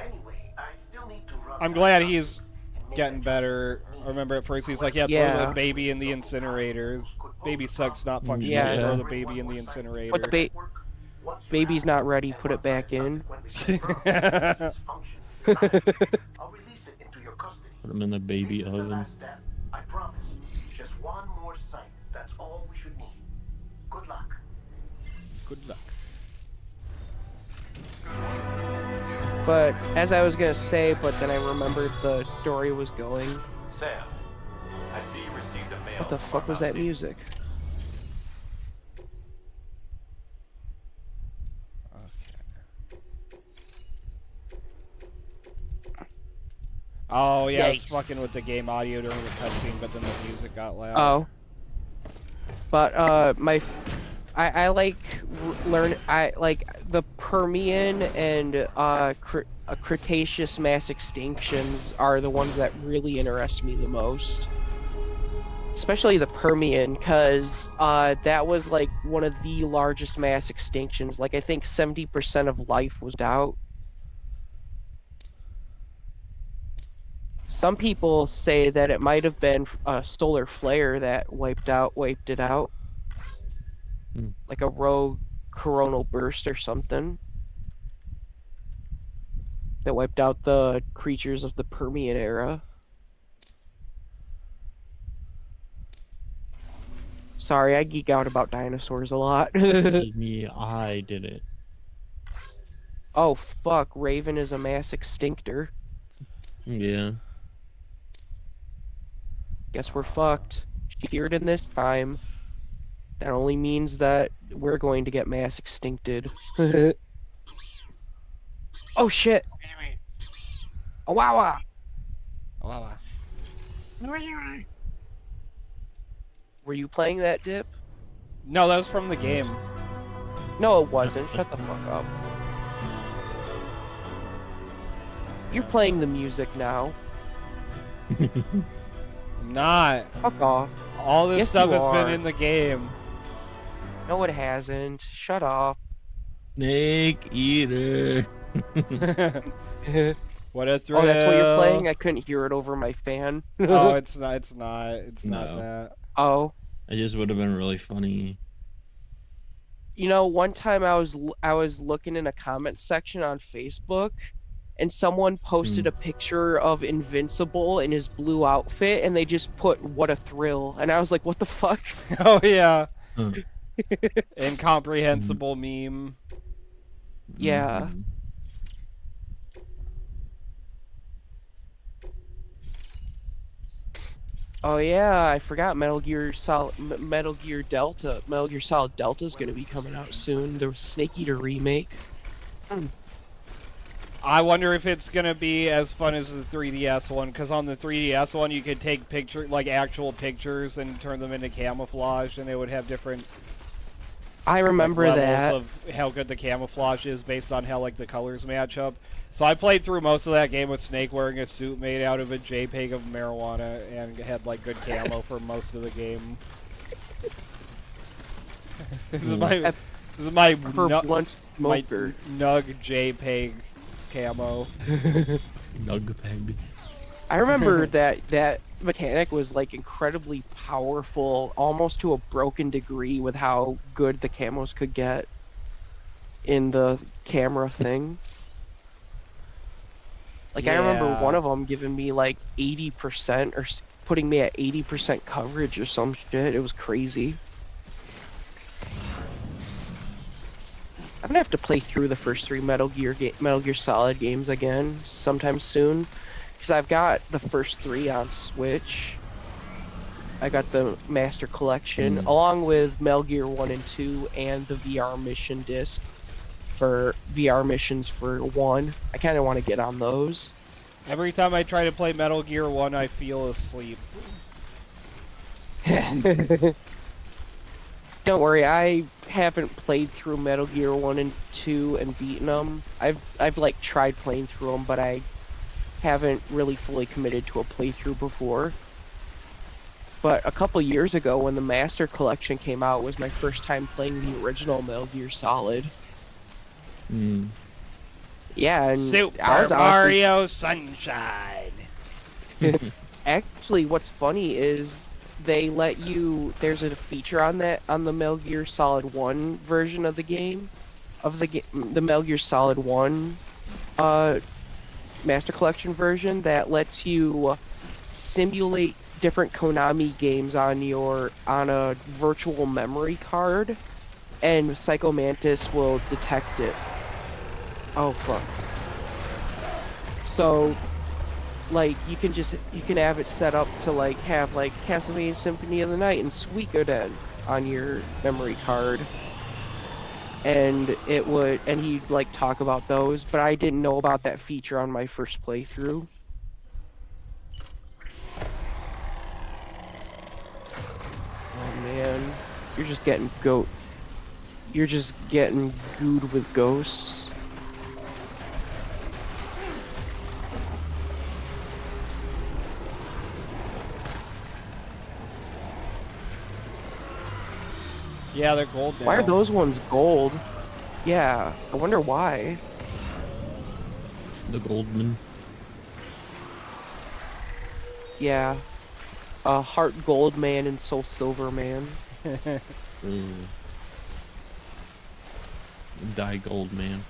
Anyway, I still need to run. I'm glad he's getting better. I remember at first he's like, yeah, throw the baby in the incinerator. Baby sucks, not functional. Yeah. Throw the baby in the incinerator. Put the baby's not ready. Put it back in. Put him in the baby oven. I promise. Just one more sight. That's all we should need. Good luck. Good luck. But as I was gonna say, but then I remembered the story was going. Sam, I see you received a mail. What the fuck was that music? Oh yeah, I was Yikes. fucking with the game audio during the cutscene, but then the music got loud. Oh. But I like I like the Permian and Cretaceous mass extinctions are the ones that really interest me the most. Especially the Permian, because that was like one of the largest mass extinctions. Like I think 70% of life was out. Some people say that it might have been a solar flare that wiped it out. Like a rogue coronal burst or something. That wiped out the creatures of the Permian era. Sorry, I geek out about dinosaurs a lot. Me, I did it. Oh fuck, Raven is a mass extinctor. Yeah. Guess we're fucked. She appeared in this time. That only means that we're going to get mass extincted. Oh shit! Oh wow! Were you playing that, Dip? No, that was from the game. No, it wasn't. Shut the fuck up. You're playing the music now. I'm not. Fuck off. All this Yes, stuff you has are. been in the game. No, it hasn't. Shut up. Snake eater. What a thrill. Oh, that's what you're playing? I couldn't hear it over my fan. Oh, it's not. It's not. It's not No. that. Oh. It just would have been really funny. You know, one time I was looking in a comment section on Facebook, and someone posted a picture of Invincible in his blue outfit, and they just put "what a thrill," and I was like, "What the fuck?" Oh yeah. Huh. Incomprehensible meme. Yeah. Mhm. Oh yeah, I forgot Metal Gear Solid Delta. Metal Gear Solid Delta is gonna be coming out soon. The Snake Eater remake. I wonder if it's gonna be as fun as the 3DS one, because on the 3DS one you could take actual pictures and turn them into camouflage, and they would have different. I remember levels that. of how good the camouflage is based on how the colors match up. So I played through most of that game with Snake wearing a suit made out of a JPEG of marijuana and had good camo for most of the game. This is my blunt my smoker. Nug JPEG camo. Nugpeg. I remember that mechanic was incredibly powerful, almost to a broken degree with how good the camos could get in the camera thing. I remember Yeah. one of them giving me 80% or putting me at 80% coverage or some shit. It was crazy. I'm gonna have to play through the first 3 Metal Gear Solid games again sometime soon, because I've got the first 3 on Switch. I got the Master Collection, along with Metal Gear 1 and 2, and the VR mission disc for VR missions for 1. I kind of want to get on those. Every time I try to play Metal Gear 1, I feel asleep. Don't worry, I haven't played through Metal Gear 1 and 2 and beaten them. I've like tried playing through them, but I haven't really fully committed to a playthrough before. But a couple years ago, when the Master Collection came out, was my first time playing the original Metal Gear Solid. Yeah, and Super I was Mario Sunshine. Actually, what's funny is they let you. There's a feature on the Metal Gear Solid 1 version of the game, the Metal Gear Solid 1 Master Collection version that lets you simulate different Konami games on a virtual memory card, and Psycho Mantis will detect it. Oh fuck. So like you can have it set up to like have like Castlevania Symphony of the Night and Suikoden on your memory card. And he'd like talk about those, but I didn't know about that feature on my first playthrough. Oh man, you're just getting gooed with ghosts. Yeah, they're gold now. Why are those ones gold? Yeah, I wonder why. The Goldman. Yeah. Heart Gold Man and Soul Silver Man. Die Gold Man.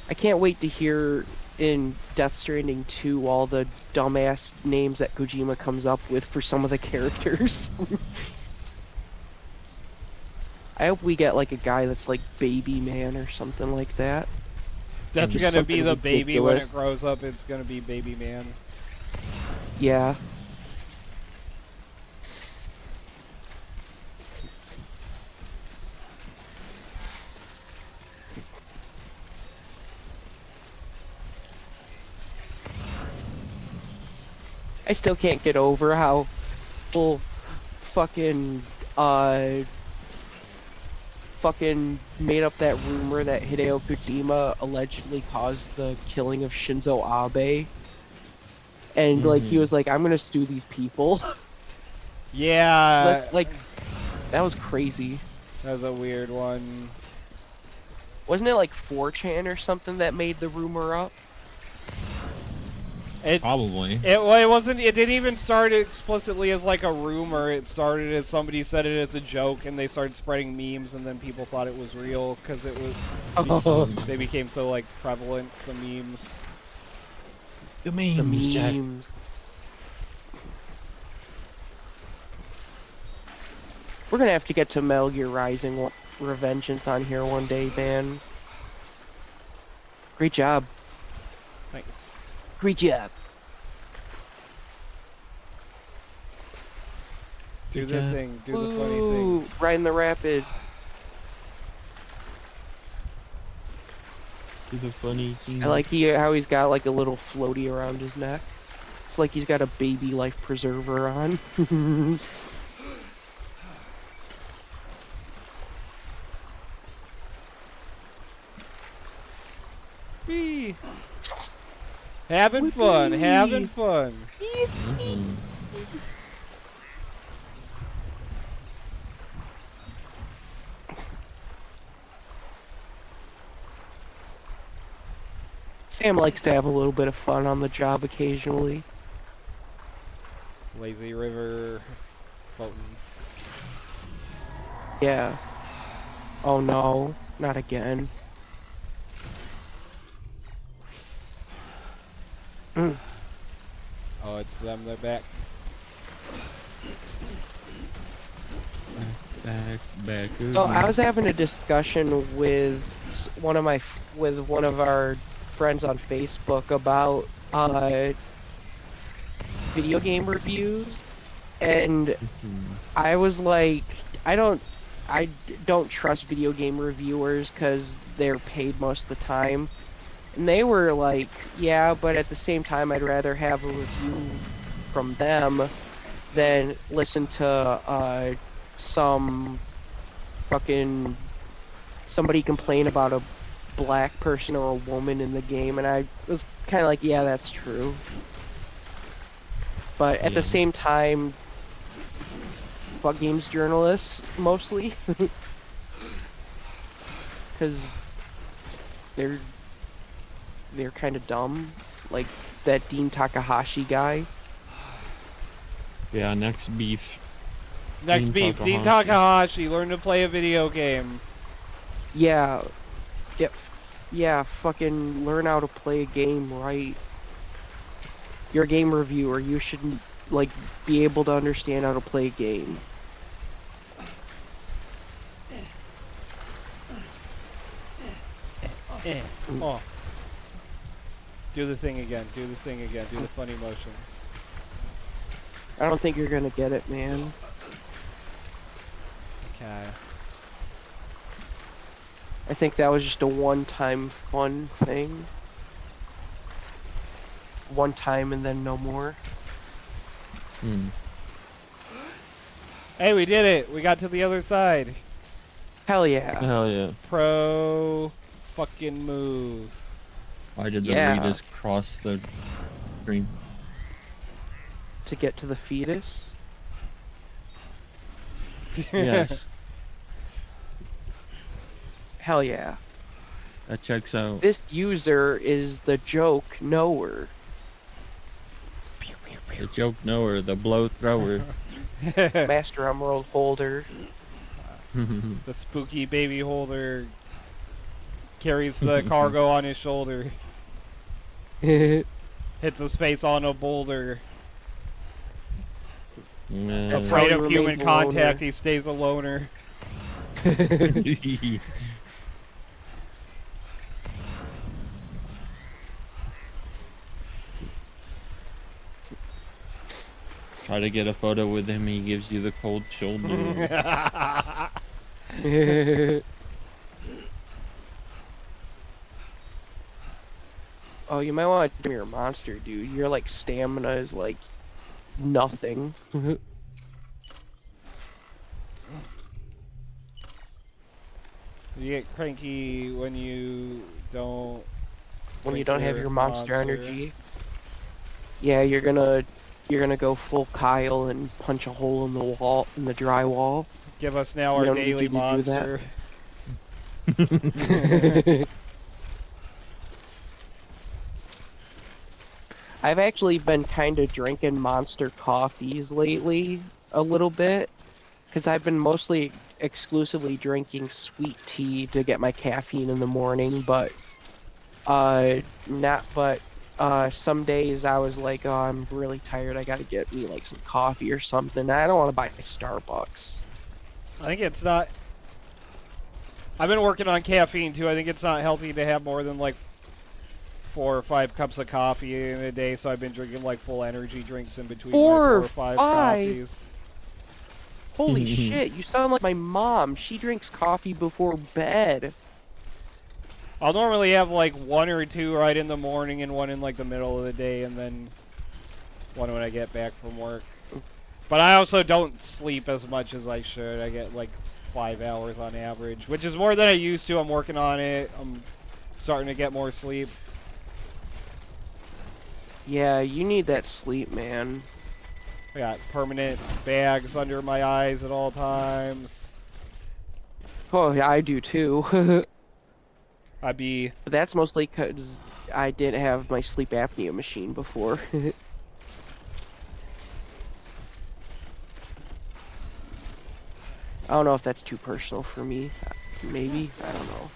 I can't wait to hear in Death Stranding 2 all the dumbass names that Kojima comes up with for some of the characters. I hope we get like a guy that's like Baby Man or something like that. That's Just gonna be the something baby when ridiculous. it grows up. It's gonna be Baby Man. Yeah. I still can't get over how fucking made up that rumor that Hideo Kojima allegedly caused the killing of Shinzo Abe. And like he was like, I'm gonna sue these people. Yeah. That was crazy. That was a weird one. Wasn't it like 4chan or something that made the rumor up? Probably. It wasn't. It didn't even start explicitly as like a rumor. It started as somebody said it as a joke, and they started spreading memes, and then people thought it was real because it was. They became so like prevalent. The memes. The memes. Jack. We're gonna have to get to Metal Gear Rising Revengeance on here one day, man. Great job. Thanks. Great job. Do the thing. Do the funny Ooh, thing. riding the rapid. Do the funny thing. I like how he's got like a little floaty around his neck. It's like he's got a baby life preserver on. Whee. Having fun. Having fun. Sam likes to have a little bit of fun on the job occasionally. Lazy river. Floating. Yeah. Oh no, not again. Oh, it's them. They're back. Back. So I was having a discussion with one of our friends on Facebook about video game reviews, and I was like, I don't trust video game reviewers because they're paid most of the time. And they were like, yeah, but at the same time, I'd rather have a review from them than listen to some fucking somebody complain about a black person or a woman in the game. And I was kind of like, yeah, that's true. But at the same time, fuck games journalists, mostly. Because they're kind of dumb. Like that Dean Takahashi guy. Yeah, next beef. Next beef, Dean Takahashi, learn to play a video game. Yeah. Yeah, fucking learn how to play a game right. You're a game reviewer, you should, like, be able to understand how to play a game. Oh. Do the thing again, do the thing again, do the funny motion. I don't think you're gonna get it, man. Okay. I think that was just a one-time fun thing. One time and then no more. Hey, we did it! We got to the other side. Hell yeah. Hell yeah. Pro fucking move. Why did the reedus cross the screen? To get to the fetus? Yes. Hell yeah. That checks out. This user is the joke knower. The joke knower, the blow thrower. Master Emerald holder. The spooky baby holder carries the cargo on his shoulder. Hits a space on a boulder. That's afraid of human contact, he stays a loner. Try to get a photo with him, he gives you the cold shoulder. Oh, you might want to do your monster, dude. Your, like, stamina is, like, nothing. You get cranky when you don't... When you don't have your monster energy. Yeah, you're gonna go full Kyle and punch a hole in the wall, in the drywall. Give us now our daily monster. I've actually been kind of drinking monster coffees lately, a little bit, because I've been mostly exclusively drinking sweet tea to get my caffeine in the morning, but some days I was like, oh, I'm really tired, I gotta get me like some coffee or something. I don't want to buy Starbucks. I think it's not... I've been working on caffeine too. I think it's not healthy to have more than like 4 or 5 cups of coffee in a day, so I've been drinking like full energy drinks in between 4 or 5 coffees. Holy shit, you sound like my mom. She drinks coffee before bed. I'll normally have like 1 or 2 right in the morning and 1 in like the middle of the day, and then 1 when I get back from work. But I also don't sleep as much as I should. I get like 5 hours on average, which is more than I used to. I'm working on it. I'm starting to get more sleep. Yeah, you need that sleep, man. I got permanent bags under my eyes at all times. Oh, yeah, I do too. I'd be... But that's mostly because I didn't have my sleep apnea machine before. I don't know if that's too personal for me. Maybe. I don't know.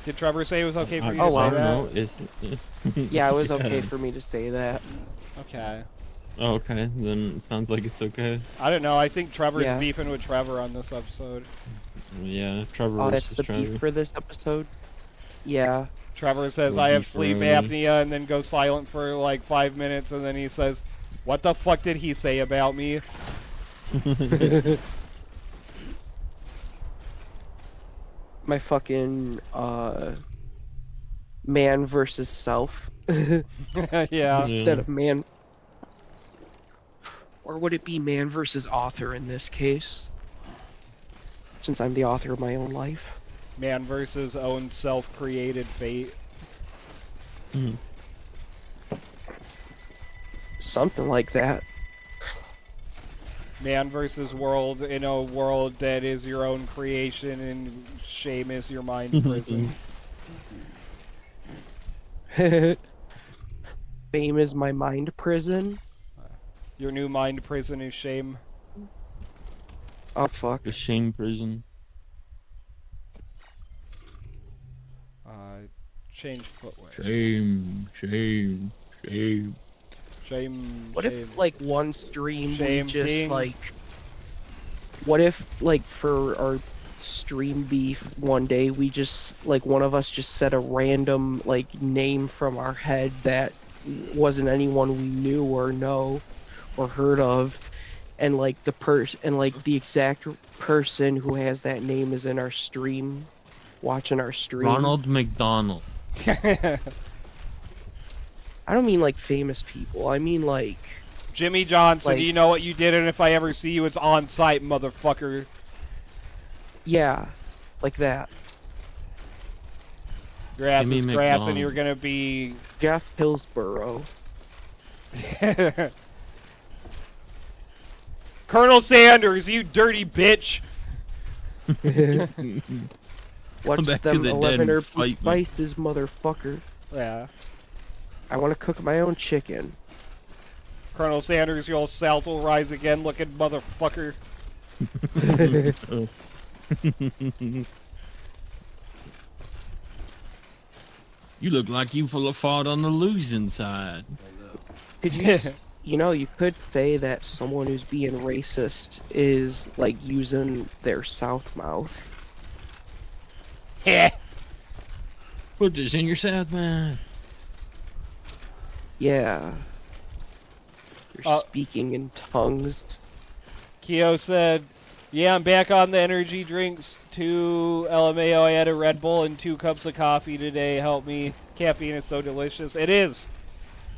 Did Trevor say it was okay for you oh, to well, say that? No, it's... Yeah, it was okay for me to say that. Okay. Oh, okay, then it sounds like it's okay. I don't know. I think Trevor's beefing with Trevor on this episode. Yeah, Trevor Oh, versus that's the Trevor. beef for this episode? Yeah. Trevor says, We'll I have beef sleep forever. apnea, and then goes silent for like 5 minutes, and then he says, What the fuck did he say about me? My fucking man versus self. Yeah. Instead of man. Or would it be man versus author in this case? Since I'm the author of my own life. Man versus own self-created fate. Something like that. Man versus world in a world that is your own creation and shame is your mind prison. Fame is my mind prison. Your new mind prison is shame. Oh fuck. The shame prison. Change footwear. Shame, shame, shame. Shame. What shame. if like one stream Shame we just king. like what if like for our stream beef one day we just like one of us just said a random like name from our head that wasn't anyone we knew or know or heard of, and like the exact person who has that name is in our stream watching our stream. Ronald McDonald. I don't mean like famous people. I mean like Jimmy Johnson, like- do you know what you did? And if I ever see you, it's on site, motherfucker. yeah, like that. Your ass Jimmy is grass, and McDonald. you're gonna be. Jeff Hillsborough. Colonel Sanders, you dirty bitch. What's back to them the dead 11 and herbs and fight me. spices, motherfucker? Yeah. I want to cook my own chicken. Colonel Sanders, your South will rise again looking motherfucker. You look like you full of fought on the losing side. Could you, you know, you could say that someone who's being racist is like using their south mouth. Yeah. Put this in your south, man. Yeah. You're Uh, speaking in tongues. Keo said, yeah, I'm back on the energy drinks. 2 LMAO, I had a Red Bull and 2 cups of coffee today. Help me. Caffeine is so delicious. It is.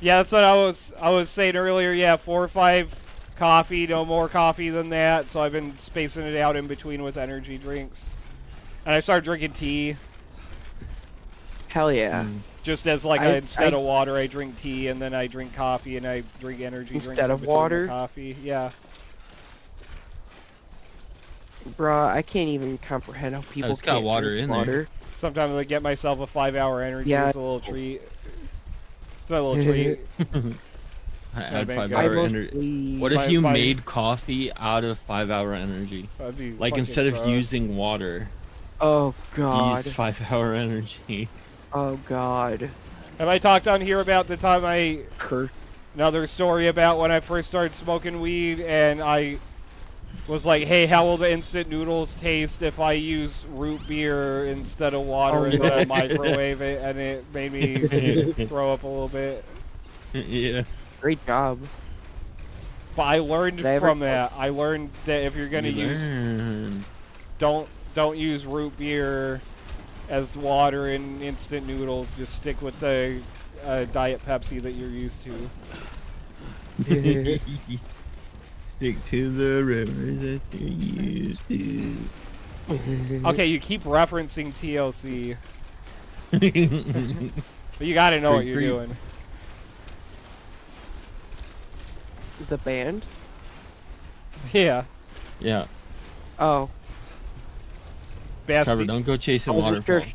Yeah, that's what I was saying earlier. Yeah, 4 or 5 coffee, no more coffee than that. So I've been spacing it out in between with energy drinks. And I started drinking tea. Hell yeah. Just as like I- instead I- of water, I drink tea, and then I drink coffee, and I drink energy drinks Instead in of between the water? coffee. Yeah. Bruh, I can't even comprehend how people it's got can't water drink in there. water. Sometimes I get myself a 5-hour energy. Yeah. It's a little treat. It's my little treat. I add been 5 good. hour I energy. mostly... What if My- you my- made coffee out of 5-hour energy? That'd be Like fucking instead of gross. using water, Oh god. use 5-hour energy. Oh god. Have I talked on here about the time I... Kurt. Another story about when I first started smoking weed, and I was like, hey, how will the instant noodles taste if I use root beer instead of water Oh, and yeah. then microwave it? And it made me throw up a little bit. Yeah. Great job. But I learned Did I ever- from that. I learned that if you're gonna You use... learn. Don't use root beer as water in instant noodles. Just stick with the Diet Pepsi that you're used to. Stick to the rivers that you're used to. Okay, you keep referencing TLC, but you gotta know what you're Creep. doing. The band? Yeah. Yeah. Oh, Trevor, Basti- don't go chasing I wasn't sure. waterfalls.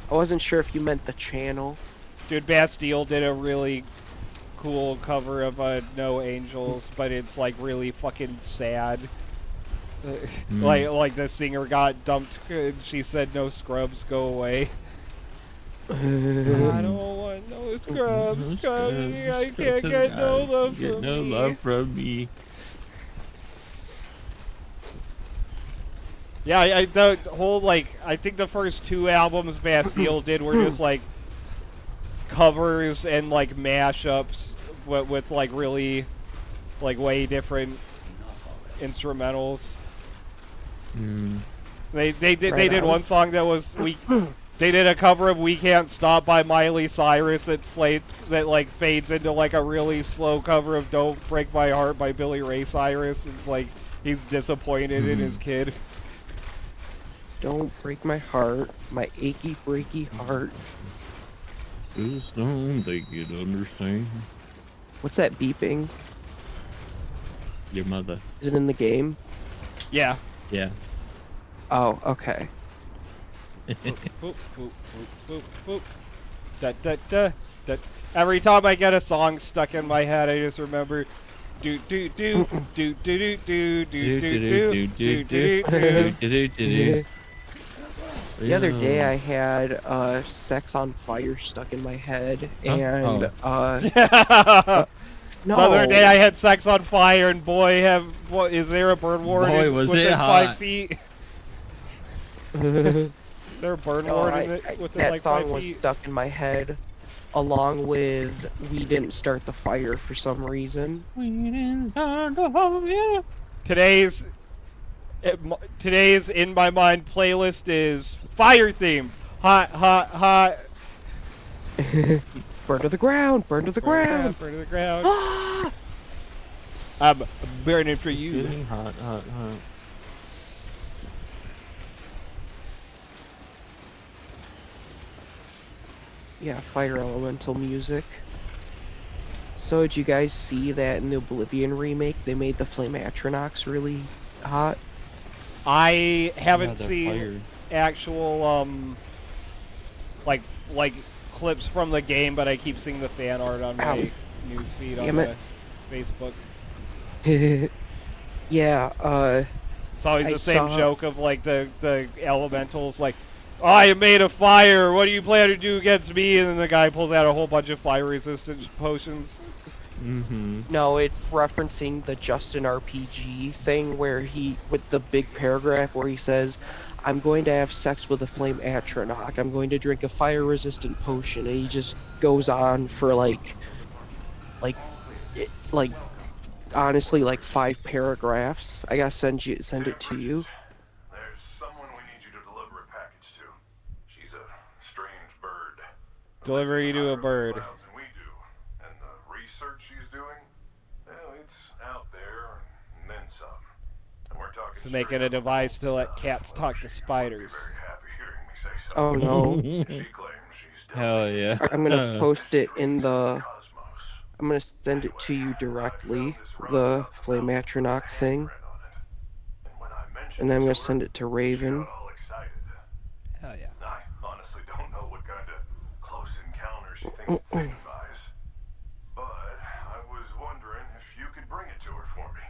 I wasn't sure if you meant the channel. Dude, Bastille did a really cool cover of No Angels, but it's like really fucking sad. Like the singer got dumped and she said no scrubs, go away. I don't want no scrubs, coming. I can't get no love Get from no me. love from me. Yeah, the whole, like, I think the first 2 albums Bastille did were just, like, covers and, like, mashups with like really, like way different instrumentals. They did one song that was They did a cover of "We Can't Stop" by Miley Cyrus that like fades into like a really slow cover of "Don't Break My Heart" by Billy Ray Cyrus. It's like he's disappointed in his kid. Don't break my heart, my achy breaky heart. Just don't think you'd understand. What's that beeping? Your mother. Is it in the game? Yeah. Yeah. Oh, okay. Boop, boop, boop, boop, boop. Da, da, da, da. Every time I get a song stuck in my head, I just remember do do do do do do do do do do do do. The other day I had "Sex on Fire" stuck in my head, and The no. other day I had "Sex on Fire," and boy, is there a bird warden Boy, was within it 5 hot. feet? Is there a bird warden within that like song 5 was feet? stuck in my head, along with "We Didn't Start the Fire" for some reason. Today's in my mind playlist is fire theme. Hot, hot, hot. Burn to the ground! Burn to the ground! Burn to the ground. Ah! I'm burning for you. Getting hot, hot, hot. Yeah, fire elemental music. So did you guys see that in the Oblivion remake they made the Flame Atronachs really hot? I haven't they're seen fired. actual like clips from the game, but I keep seeing the fan art on my newsfeed on Damn it. Facebook. Yeah, It's always I the same saw- joke of like the elementals like, oh, I made a fire. What do you plan to do against me? And then the guy pulls out a whole bunch of fire resistant potions. no, it's referencing the Justin RPG thing where with the big paragraph where he says, I'm going to have sex with a Flame Atronach. I'm going to drink a fire-resistant potion. And he just goes on for honestly, like 5 paragraphs. I gotta send it to you. There's someone we need you to deliver a package to. She's a strange bird. Deliver you to a bird. Than we do. And the research she's doing, well, it's out there and then some. And we're talking So making a device to let cats talk to spiders. very happy hearing me say so. Oh no. She claims she's Hell yeah. I'm gonna post it in the... Cosmos. I'm gonna send it to you directly, the Flame Atronach thing. And then I'm gonna send it to Raven. All excited. Hell yeah. I honestly don't know what kind of close encounter she thinks it signifies. But I was wondering if you could bring it to her for me.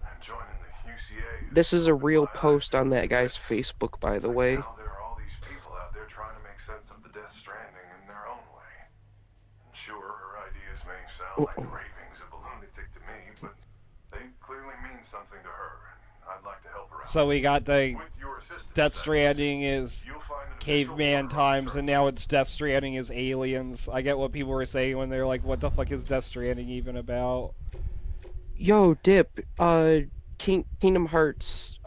And joining the UCA. This is a real post on that guy's Facebook, by the way. Now there are all these people out there trying to make sense of the Death Stranding in their own way. And sure, her ideas may sound like the ravings of a lunatic to me, but they clearly mean something to her. And I'd like to help her out. So we got the With your assistance, Death that is, Stranding is you'll find an official caveman order times, on and now it's Death Stranding is aliens. I get what people were saying when they're like, what the fuck is Death Stranding even about? Yo, Dip, Kingdom Hearts,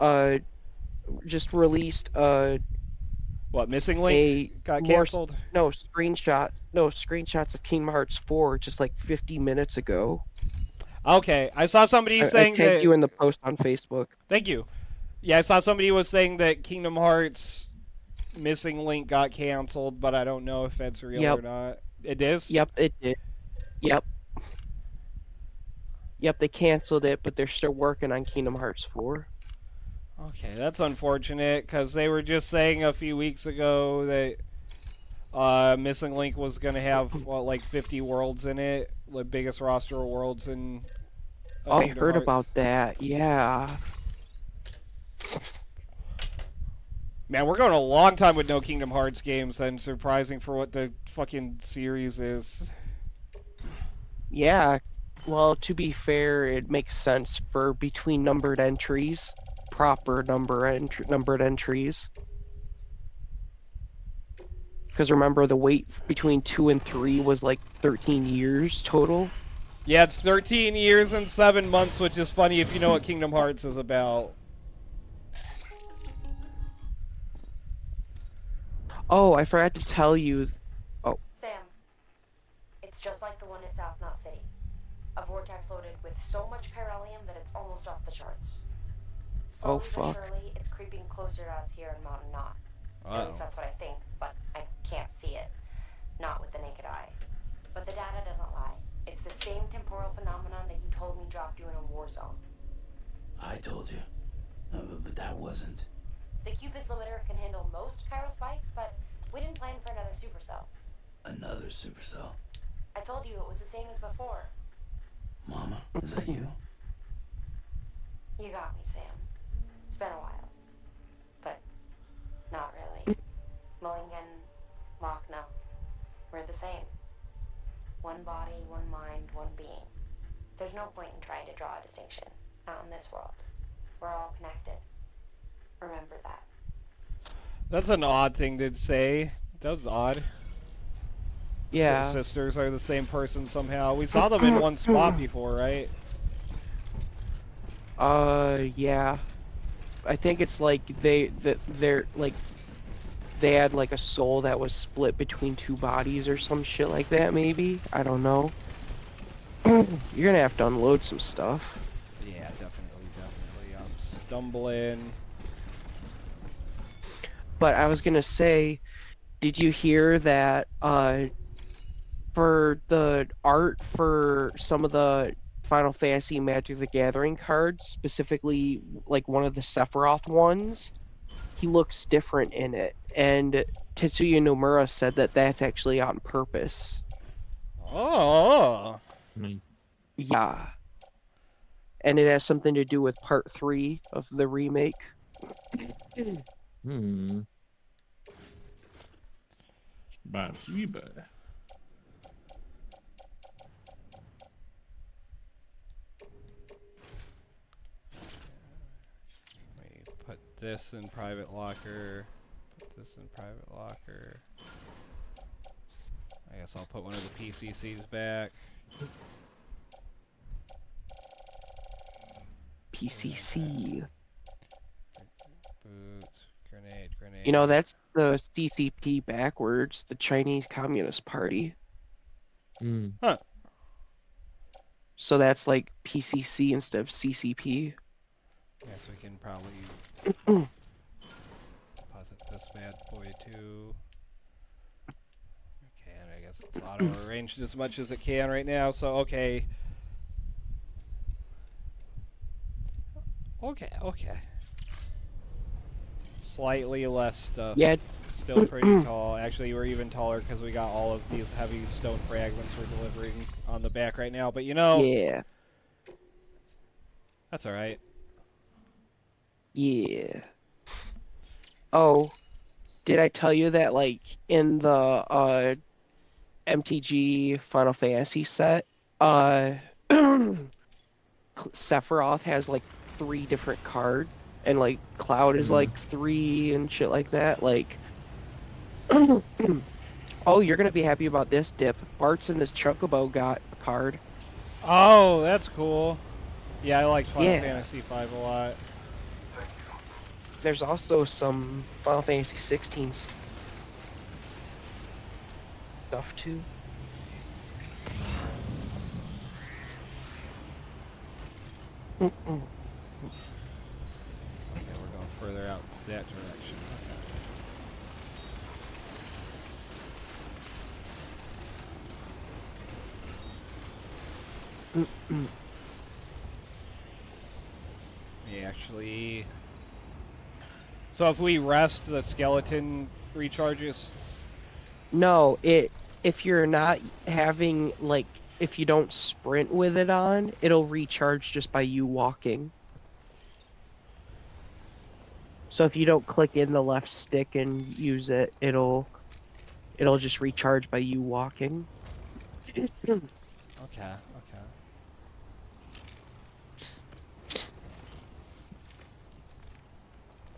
just released, What, Missing Link got canceled? screenshots of Kingdom Hearts 4 just like 50 minutes ago. Okay, I saw somebody saying I tagged that... you in the post on Facebook. Thank you. Yeah, I saw somebody was saying that Kingdom Hearts Missing Link got canceled, but I don't know if that's real or not. It is? Yep, it did. Yep. Yep, they canceled it, but they're still working on Kingdom Hearts 4. Okay, that's unfortunate, because they were just saying a few weeks ago that Missing Link was going to have, what, like 50 worlds in it? The biggest roster of worlds in I Kingdom heard Hearts. about that, yeah. Man, we're going a long time with no Kingdom Hearts games, then surprising for what the fucking series is. Yeah, well, to be fair, it makes sense for between numbered entries, proper numbered entries. Because remember, the wait between 2 and 3 was like 13 years total. Yeah, it's 13 years and 7 months, which is funny if you know what Kingdom Hearts is about. Oh, I forgot to tell you. Oh, Sam, it's just like the one at South Knot City. A vortex loaded with so much chiralium that it's almost off the charts. oh Slowly but fuck. surely, it's creeping closer to us here in Mountain Knot. At least that's what I think, but I can't see it. Not with the naked eye. But the data doesn't lie. It's the same temporal phenomenon that you told me dropped you in a war zone. I told you. But that wasn't. The Cupid's limiter can handle most chiral spikes, but we didn't plan for another supercell. Another supercell. I told you it was the same as before. Mama, is that you? You got me, Sam. It's been a while. But not really. Mulligan, Locke, no. We're the same. One body, one mind, one being. There's no point in trying to draw a distinction. Not in this world. We're all connected. Remember that. That's an odd thing to say. That was odd. Yeah. So sisters are the same person somehow. We saw them in one spot before, right? Yeah. I think it's like they're like they had like a soul that was split between two bodies or some shit like that. Maybe, I don't know. You're gonna have to unload some stuff. Yeah, definitely. I'm stumbling. But I was gonna say, did you hear that for the art for some of the Final Fantasy Magic the Gathering cards, specifically like one of the Sephiroth ones, he looks different in it, and Tetsuya Nomura said that that's actually on purpose. Oh. Yeah. And it has something to do with part 3 of the remake. Put this in private locker. Put this in private locker. I guess I'll put one of the PCCs back. PCC. Boots. Grenade. You know, that's the CCP backwards, the Chinese Communist Party. Huh. So that's like PCC instead of CCP. Yes, we can probably deposit this bad boy too. Okay, and I guess it's auto arranged as much as it can right now, so okay. Okay. Slightly less stuff. Yeah. Still pretty tall. Actually, we're even taller because we got all of these heavy stone fragments we're delivering on the back right now. But you know, Yeah. That's alright. Yeah. Oh, did I tell you that like in the MTG Final Fantasy set, Sephiroth has like 3 different cards, and like Cloud is like 3 and shit like that. Like, oh, you're gonna be happy about this, Dip. Bart's in this Chocobo got a card. Oh, that's cool. Yeah, I like Final Yeah. Fantasy V a lot. There's also some Final Fantasy 16 stuff too. Okay, we're going further out that direction. Yeah, actually. So if we rest, the skeleton recharges? No, if you're not having like if you don't sprint with it on, it'll recharge just by you walking. So if you don't click in the left stick and use it, it'll just recharge by you walking. Okay.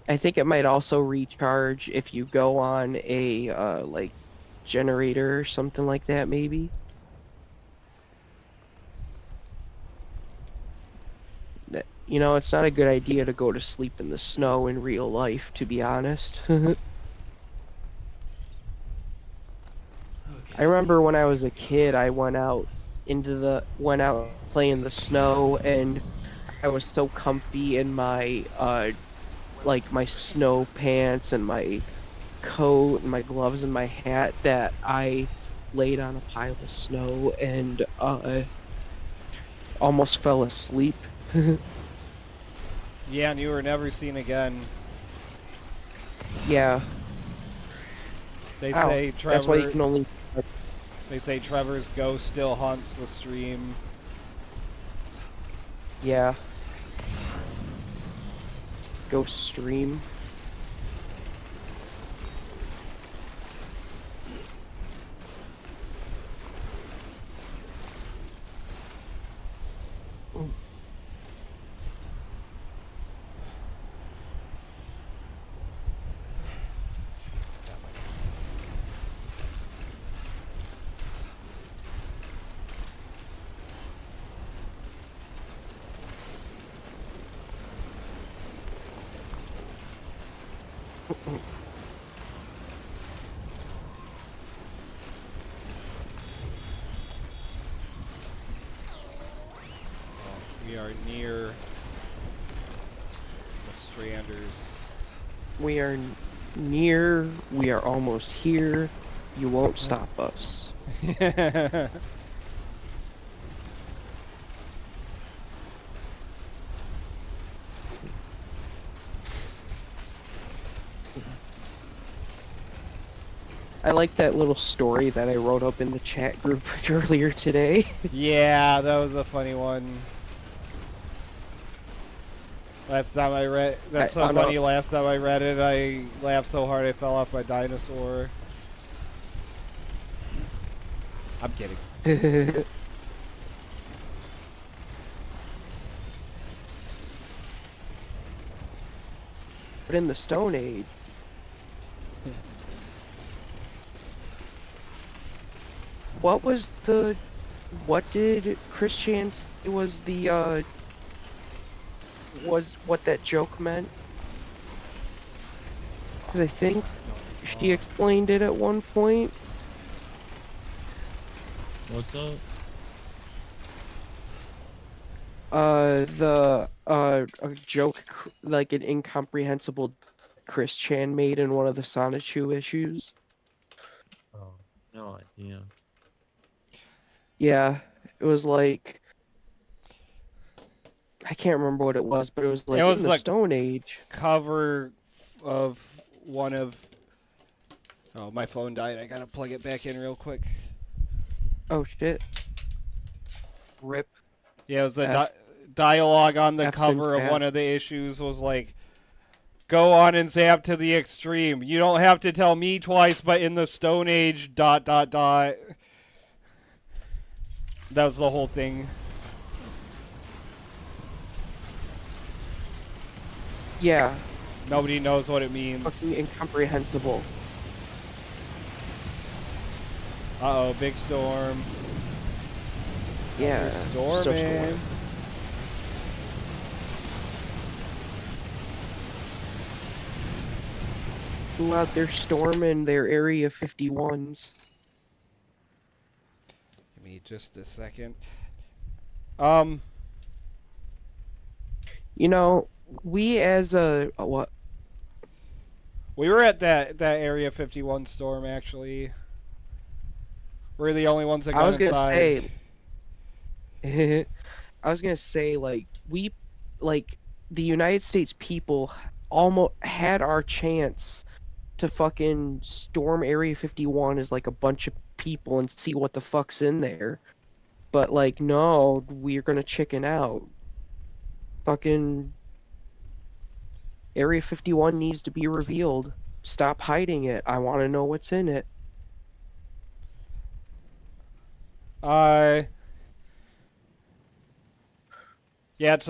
I think it might also recharge if you go on a like generator or something like that, maybe. You know, it's not a good idea to go to sleep in the snow in real life, to be honest. I remember when I was a kid, I went out to play in the snow, and I was so comfy in my like my snow pants and my coat and my gloves and my hat that I laid on a pile of snow and almost fell asleep. Yeah, and you were never seen again. Yeah. They Ow. say That's why you Trevor. can only. They say Trevor's ghost still haunts the stream. Yeah. Ghost stream. We are near the Stranders. We are near. We are almost here. You won't stop us. I like that little story that I wrote up in the chat group earlier today. Yeah, that was a funny one. Last time I read, that's so funny. Last time I read it, I laughed so hard I fell off my dinosaur. I'm kidding. But in the Stone Age. What did Christian say was what that joke meant? Because I think she explained it at one point. What's up? A joke, like an incomprehensible Chris Chan made in one of the Sonichu issues. Oh, no idea. Yeah, it was like, I can't remember what it was, but it was like in the Stone Age. Cover of one of. Oh, my phone died. I gotta plug it back in real quick. Oh shit. Rip. Yeah, it was the dialogue on the F's cover of and one of the issues was like, go on and zap to the extreme. You don't have to tell me twice, but in the Stone Age, ... That was the whole thing. Yeah. Nobody knows what it means. Fucking incomprehensible. Uh-oh, big storm. Yeah. Storming. Who out there storming their Area 51s? Give me just a second. You know, we as a what? We were at that Area 51 storm, actually. We're the only ones that got inside. I was gonna say, like, the United States people almost had our chance to fucking storm Area 51 as like a bunch of people and see what the fuck's in there. But like, no, we're gonna chicken out. Fucking Area 51 needs to be revealed. Stop hiding it. I want to know what's in it. Yeah, it's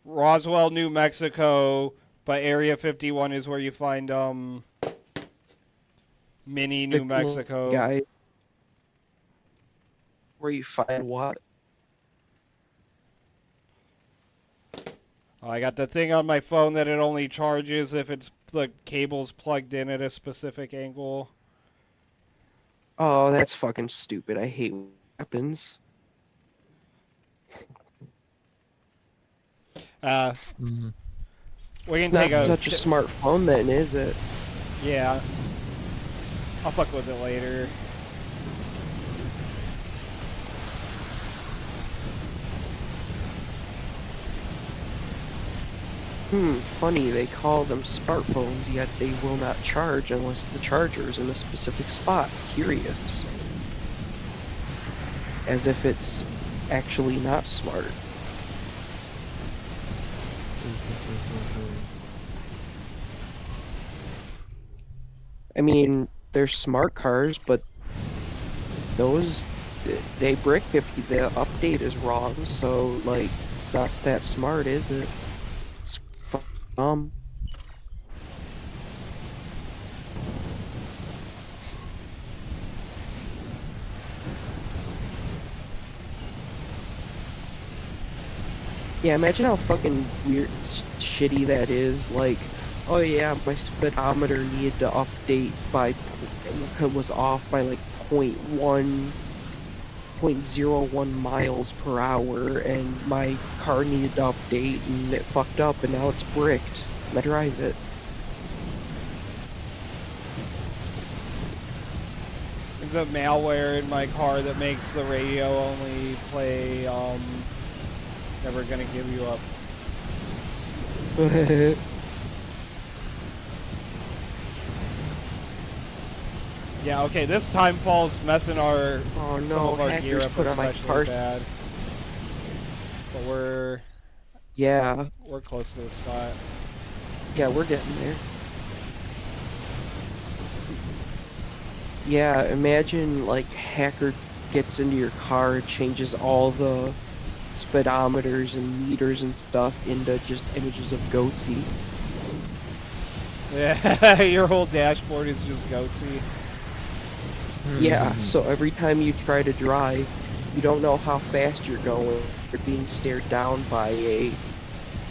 Roswell, New Mexico, but Area 51 is where you find mini New Mexico. Guy. Where you find what? Oh, I got the thing on my phone that it only charges if it's the cable's plugged in at a specific angle. Oh, that's fucking stupid. I hate weapons. Mhm. We can Not take a... such a smartphone then, is it? Yeah. I'll fuck with it later. Funny, they call them smartphones, yet they will not charge unless the charger is in a specific spot. Curious. As if it's actually not smart. I mean, they're smart cars, but those, they brick if the update is wrong, so, like, it's not that smart, is it? It's dumb. Yeah, imagine how fucking weird, shitty that is. Like, oh yeah, my speedometer needed to update by, it was off by like 0.01 miles per hour, and my car needed to update, and it fucked up, and now it's bricked, and I drive it. The malware in my car that makes the radio only play, Never Gonna Give You Up. Yeah, okay, this time fall's messing our Oh some no, of our gear hackers up put on my especially car. bad. But we're Yeah, close to the spot. yeah, we're getting there. Yeah, imagine like hacker gets into your car, changes all the speedometers and meters and stuff into just images of Goatsy. Yeah, your whole dashboard is just goatsy. Yeah, so every time you try to drive, you don't know how fast you're going. You're being stared down by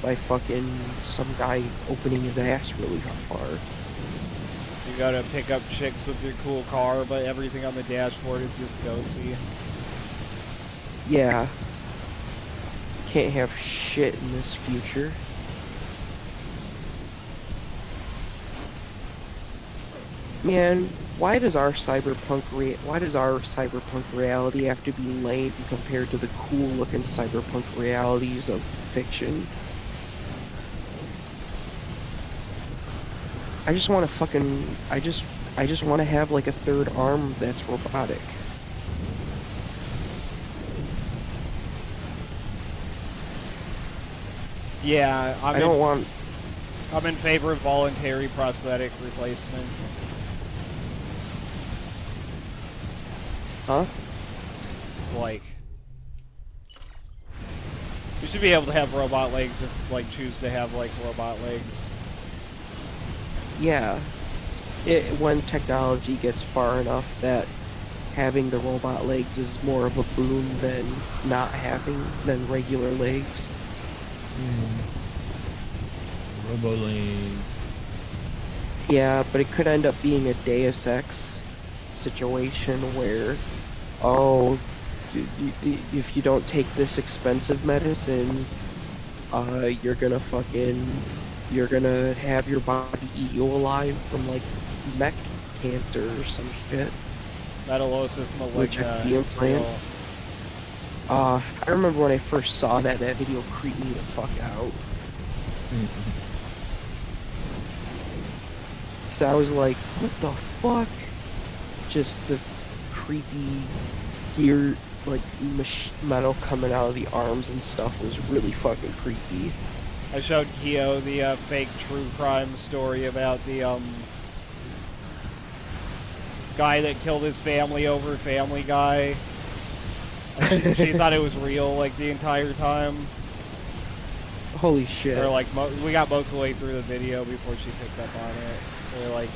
fucking some guy opening his ass really hard. You gotta pick up chicks with your cool car, but everything on the dashboard is just goatsy. Yeah. Can't have shit in this future. Man, why does our cyberpunk reality have to be lame compared to the cool looking cyberpunk realities of fiction? I just want to fucking I just want to have like a third arm that's robotic. Yeah, I'm in favor of voluntary prosthetic replacement. Huh? Like, you should be able to have robot legs if, like, choose to have, like, robot legs. Yeah. When technology gets far enough that having the robot legs is more of a boon than than regular legs. Robolink. Yeah, but it could end up being a Deus Ex situation where, oh, if you don't take this expensive medicine, you're gonna have your body eat you alive from like mech cancer or some shit. Metallosis Reject the implant. I remember when I first saw that video creeped me the fuck out. Cause I was like, what the fuck? Just the creepy gear, like metal coming out of the arms and stuff was really fucking creepy. I showed Keo the fake true crime story about the guy that killed his family over Family Guy. She thought it was real, like, the entire time. Holy shit. Or, like, we got most of the way through the video before she picked up on it. Or, like,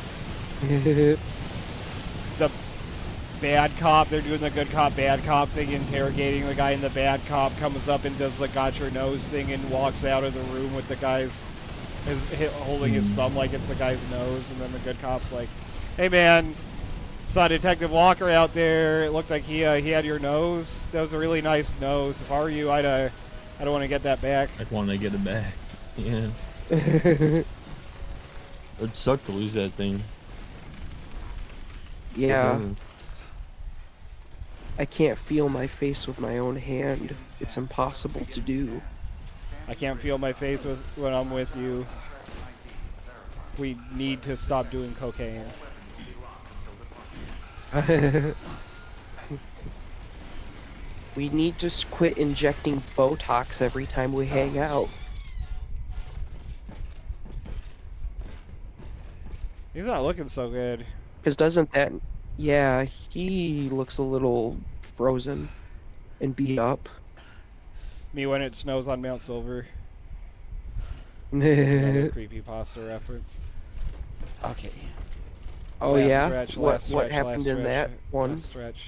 bad cop. They're doing the good cop, bad cop thing, interrogating the guy, and the bad cop comes up and does the got your nose thing and walks out of the room with the guy's holding his thumb like it's the guy's nose, and then the good cop's like, "Hey man, saw Detective Walker out there. It looked like he had your nose. That was a really nice nose. If I were you, I'd want to get that back." I'd want to get it back. Yeah. It'd suck to lose that thing. Yeah. I can't feel my face with my own hand. It's impossible to do. I can't feel my face when I'm with you. We need to stop doing cocaine. We need to quit injecting Botox every time we hang out. He's not looking so good. Because doesn't that... Yeah, he looks a little frozen and beat up. Me when it snows on Mount Silver. Another creepypasta reference. Okay. Oh Last yeah? stretch, What last stretch, happened last in stretch, that one? last stretch.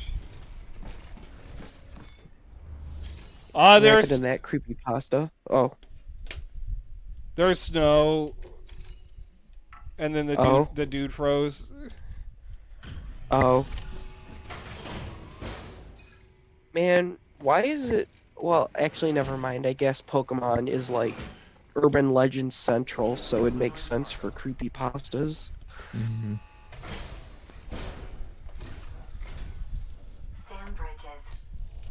What There's happened in that creepypasta? Oh. there's snow, and then the dude froze. Oh. Man, why is it... Well, actually, never mind. I guess Pokemon is like Urban Legend Central, so it makes sense for creepypastas. Mm-hmm. Sam Bridges,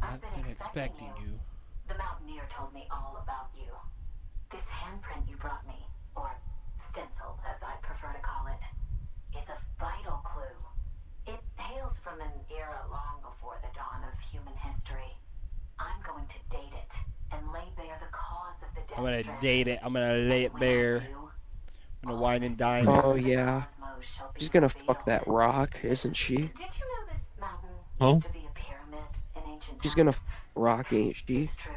I've been expecting you. The Mountaineer told me all about you. This handprint you brought me, or stencil as I prefer to call it, is a vital clue. It hails from an era long before the dawn of human history. I'm going to date it and lay bare the cause of the death. I'm gonna date it. I'm gonna lay it bare. I'm gonna wine and dine. Oh yeah. She's gonna fuck that rock, isn't she? Did you know this mountain Oh? used to be a pyramid in ancient She's times? gonna rock, ain't she? It's true.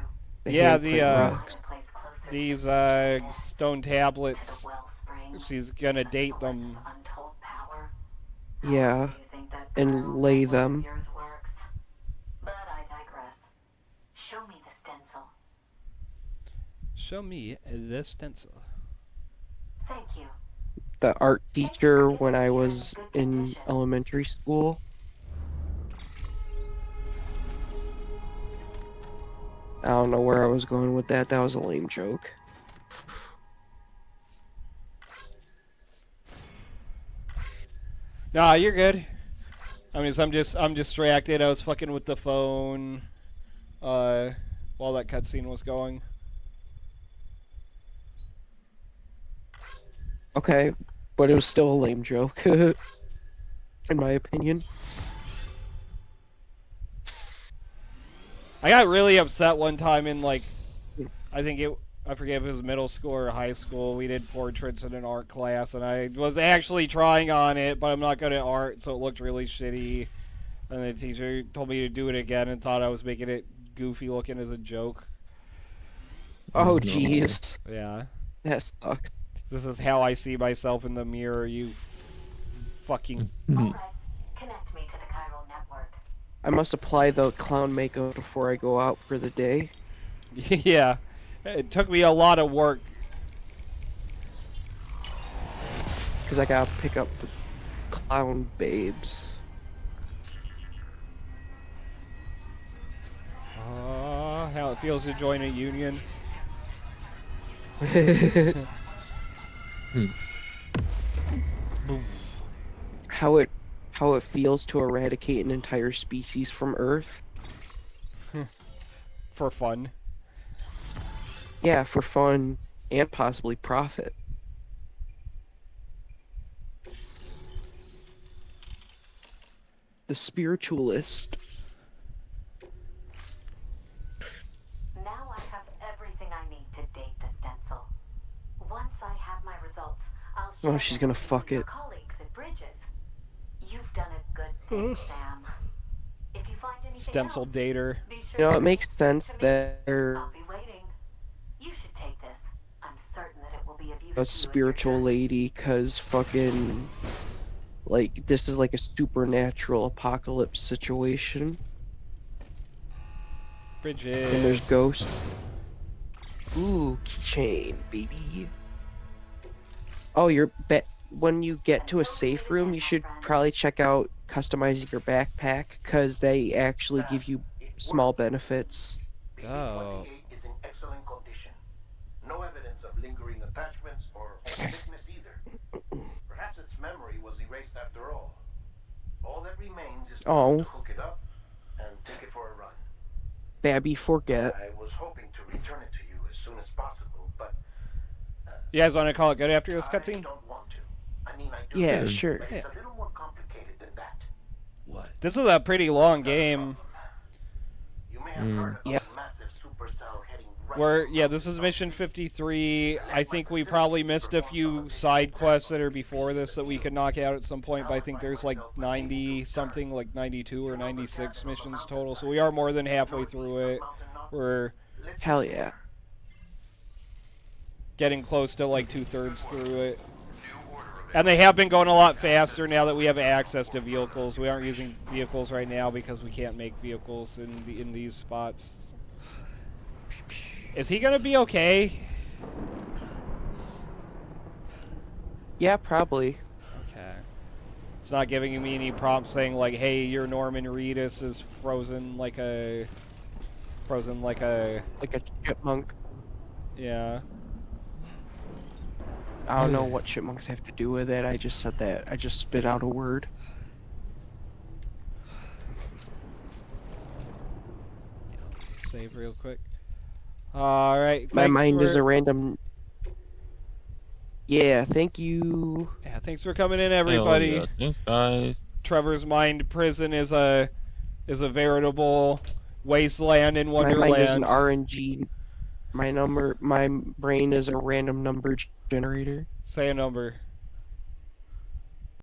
Yeah, handprint rocks. these stone tablets. She's gonna date them. Yeah. And lay them. But I digress. Show me the stencil. Show me the stencil. Thank you. The art teacher when I was in elementary school. I don't know where I was going with that. That was a lame joke. Nah, you're good. I mean, I'm distracted. I was fucking with the phone while that cutscene was going. Okay, but it was still a lame joke, in my opinion. I got really upset one time in like, I forget if it was middle school or high school. We did portraits in an art class, and I was actually trying on it, but I'm not good at art, so it looked really shitty. And the teacher told me to do it again and thought I was making it goofy looking as a joke. Oh jeez. Yeah. That sucks. This is how I see myself in the mirror, you fucking... Alright, connect me to the chiral network. I must apply the clown makeup before I go out for the day. Yeah. It took me a lot of work. Because I gotta pick up the clown babes. How it feels to join a union. How it feels to eradicate an entire species from Earth. For fun. Yeah, for fun and possibly profit. The spiritualist. Now I have everything I need to date the stencil. Once I have my results, I'll share She's them gonna with fuck your it. colleagues at Bridges. You've done a good thing, Sam. If you find anything Stencil else, dater. be sure You know, to it makes mention sense to me. that they're I'll be waiting. You should take this. I'm certain that it will be of use a to you in your spiritual journey. lady, cause fucking Like, this is like a supernatural apocalypse situation. Bridges. And there's ghosts. Ooh, keychain, baby. Oh, when you get to a safe room, you should probably check out customizing your backpack, because they actually give you small benefits. Oh. BB-28 is in excellent condition. No evidence of lingering attachments or sickness either. Perhaps its memory was erased after all. All that remains is to hook it up and take it for a run. Babby, forget. I was hoping to return it to you as soon as possible, but You guys want to call it good after this I cutscene? don't want to. I mean, I do. Yeah, sure. But it's a little more complicated than that. What? This is a pretty long game. You may have heard of a massive supercell heading right This is mission 53. I think we probably missed a few side quests that are before this that we could knock out at some point, but I think there's like 90 something, like 92 or 96 missions total, so we are more than halfway through it. We're Hell yeah. getting close to like 2/3 through it. And they have been going a lot faster now that we have access to vehicles. We aren't using vehicles right now because we can't make vehicles in these spots. Is he gonna be okay? Yeah, probably. Okay. It's not giving me any prompts saying like, "Hey, your Norman Reedus is frozen like a chipmunk." Yeah. I don't know what chipmunks have to do with it. I just said that. I just spit out a word. Save real quick. All right. My mind is a random. Yeah, thank you. Yeah, thanks for coming in, everybody. Yeah. Thanks, guys. Trevor's mind prison is a veritable wasteland in My mind is an Wonderland. RNG. My brain is a random number generator. Say a number.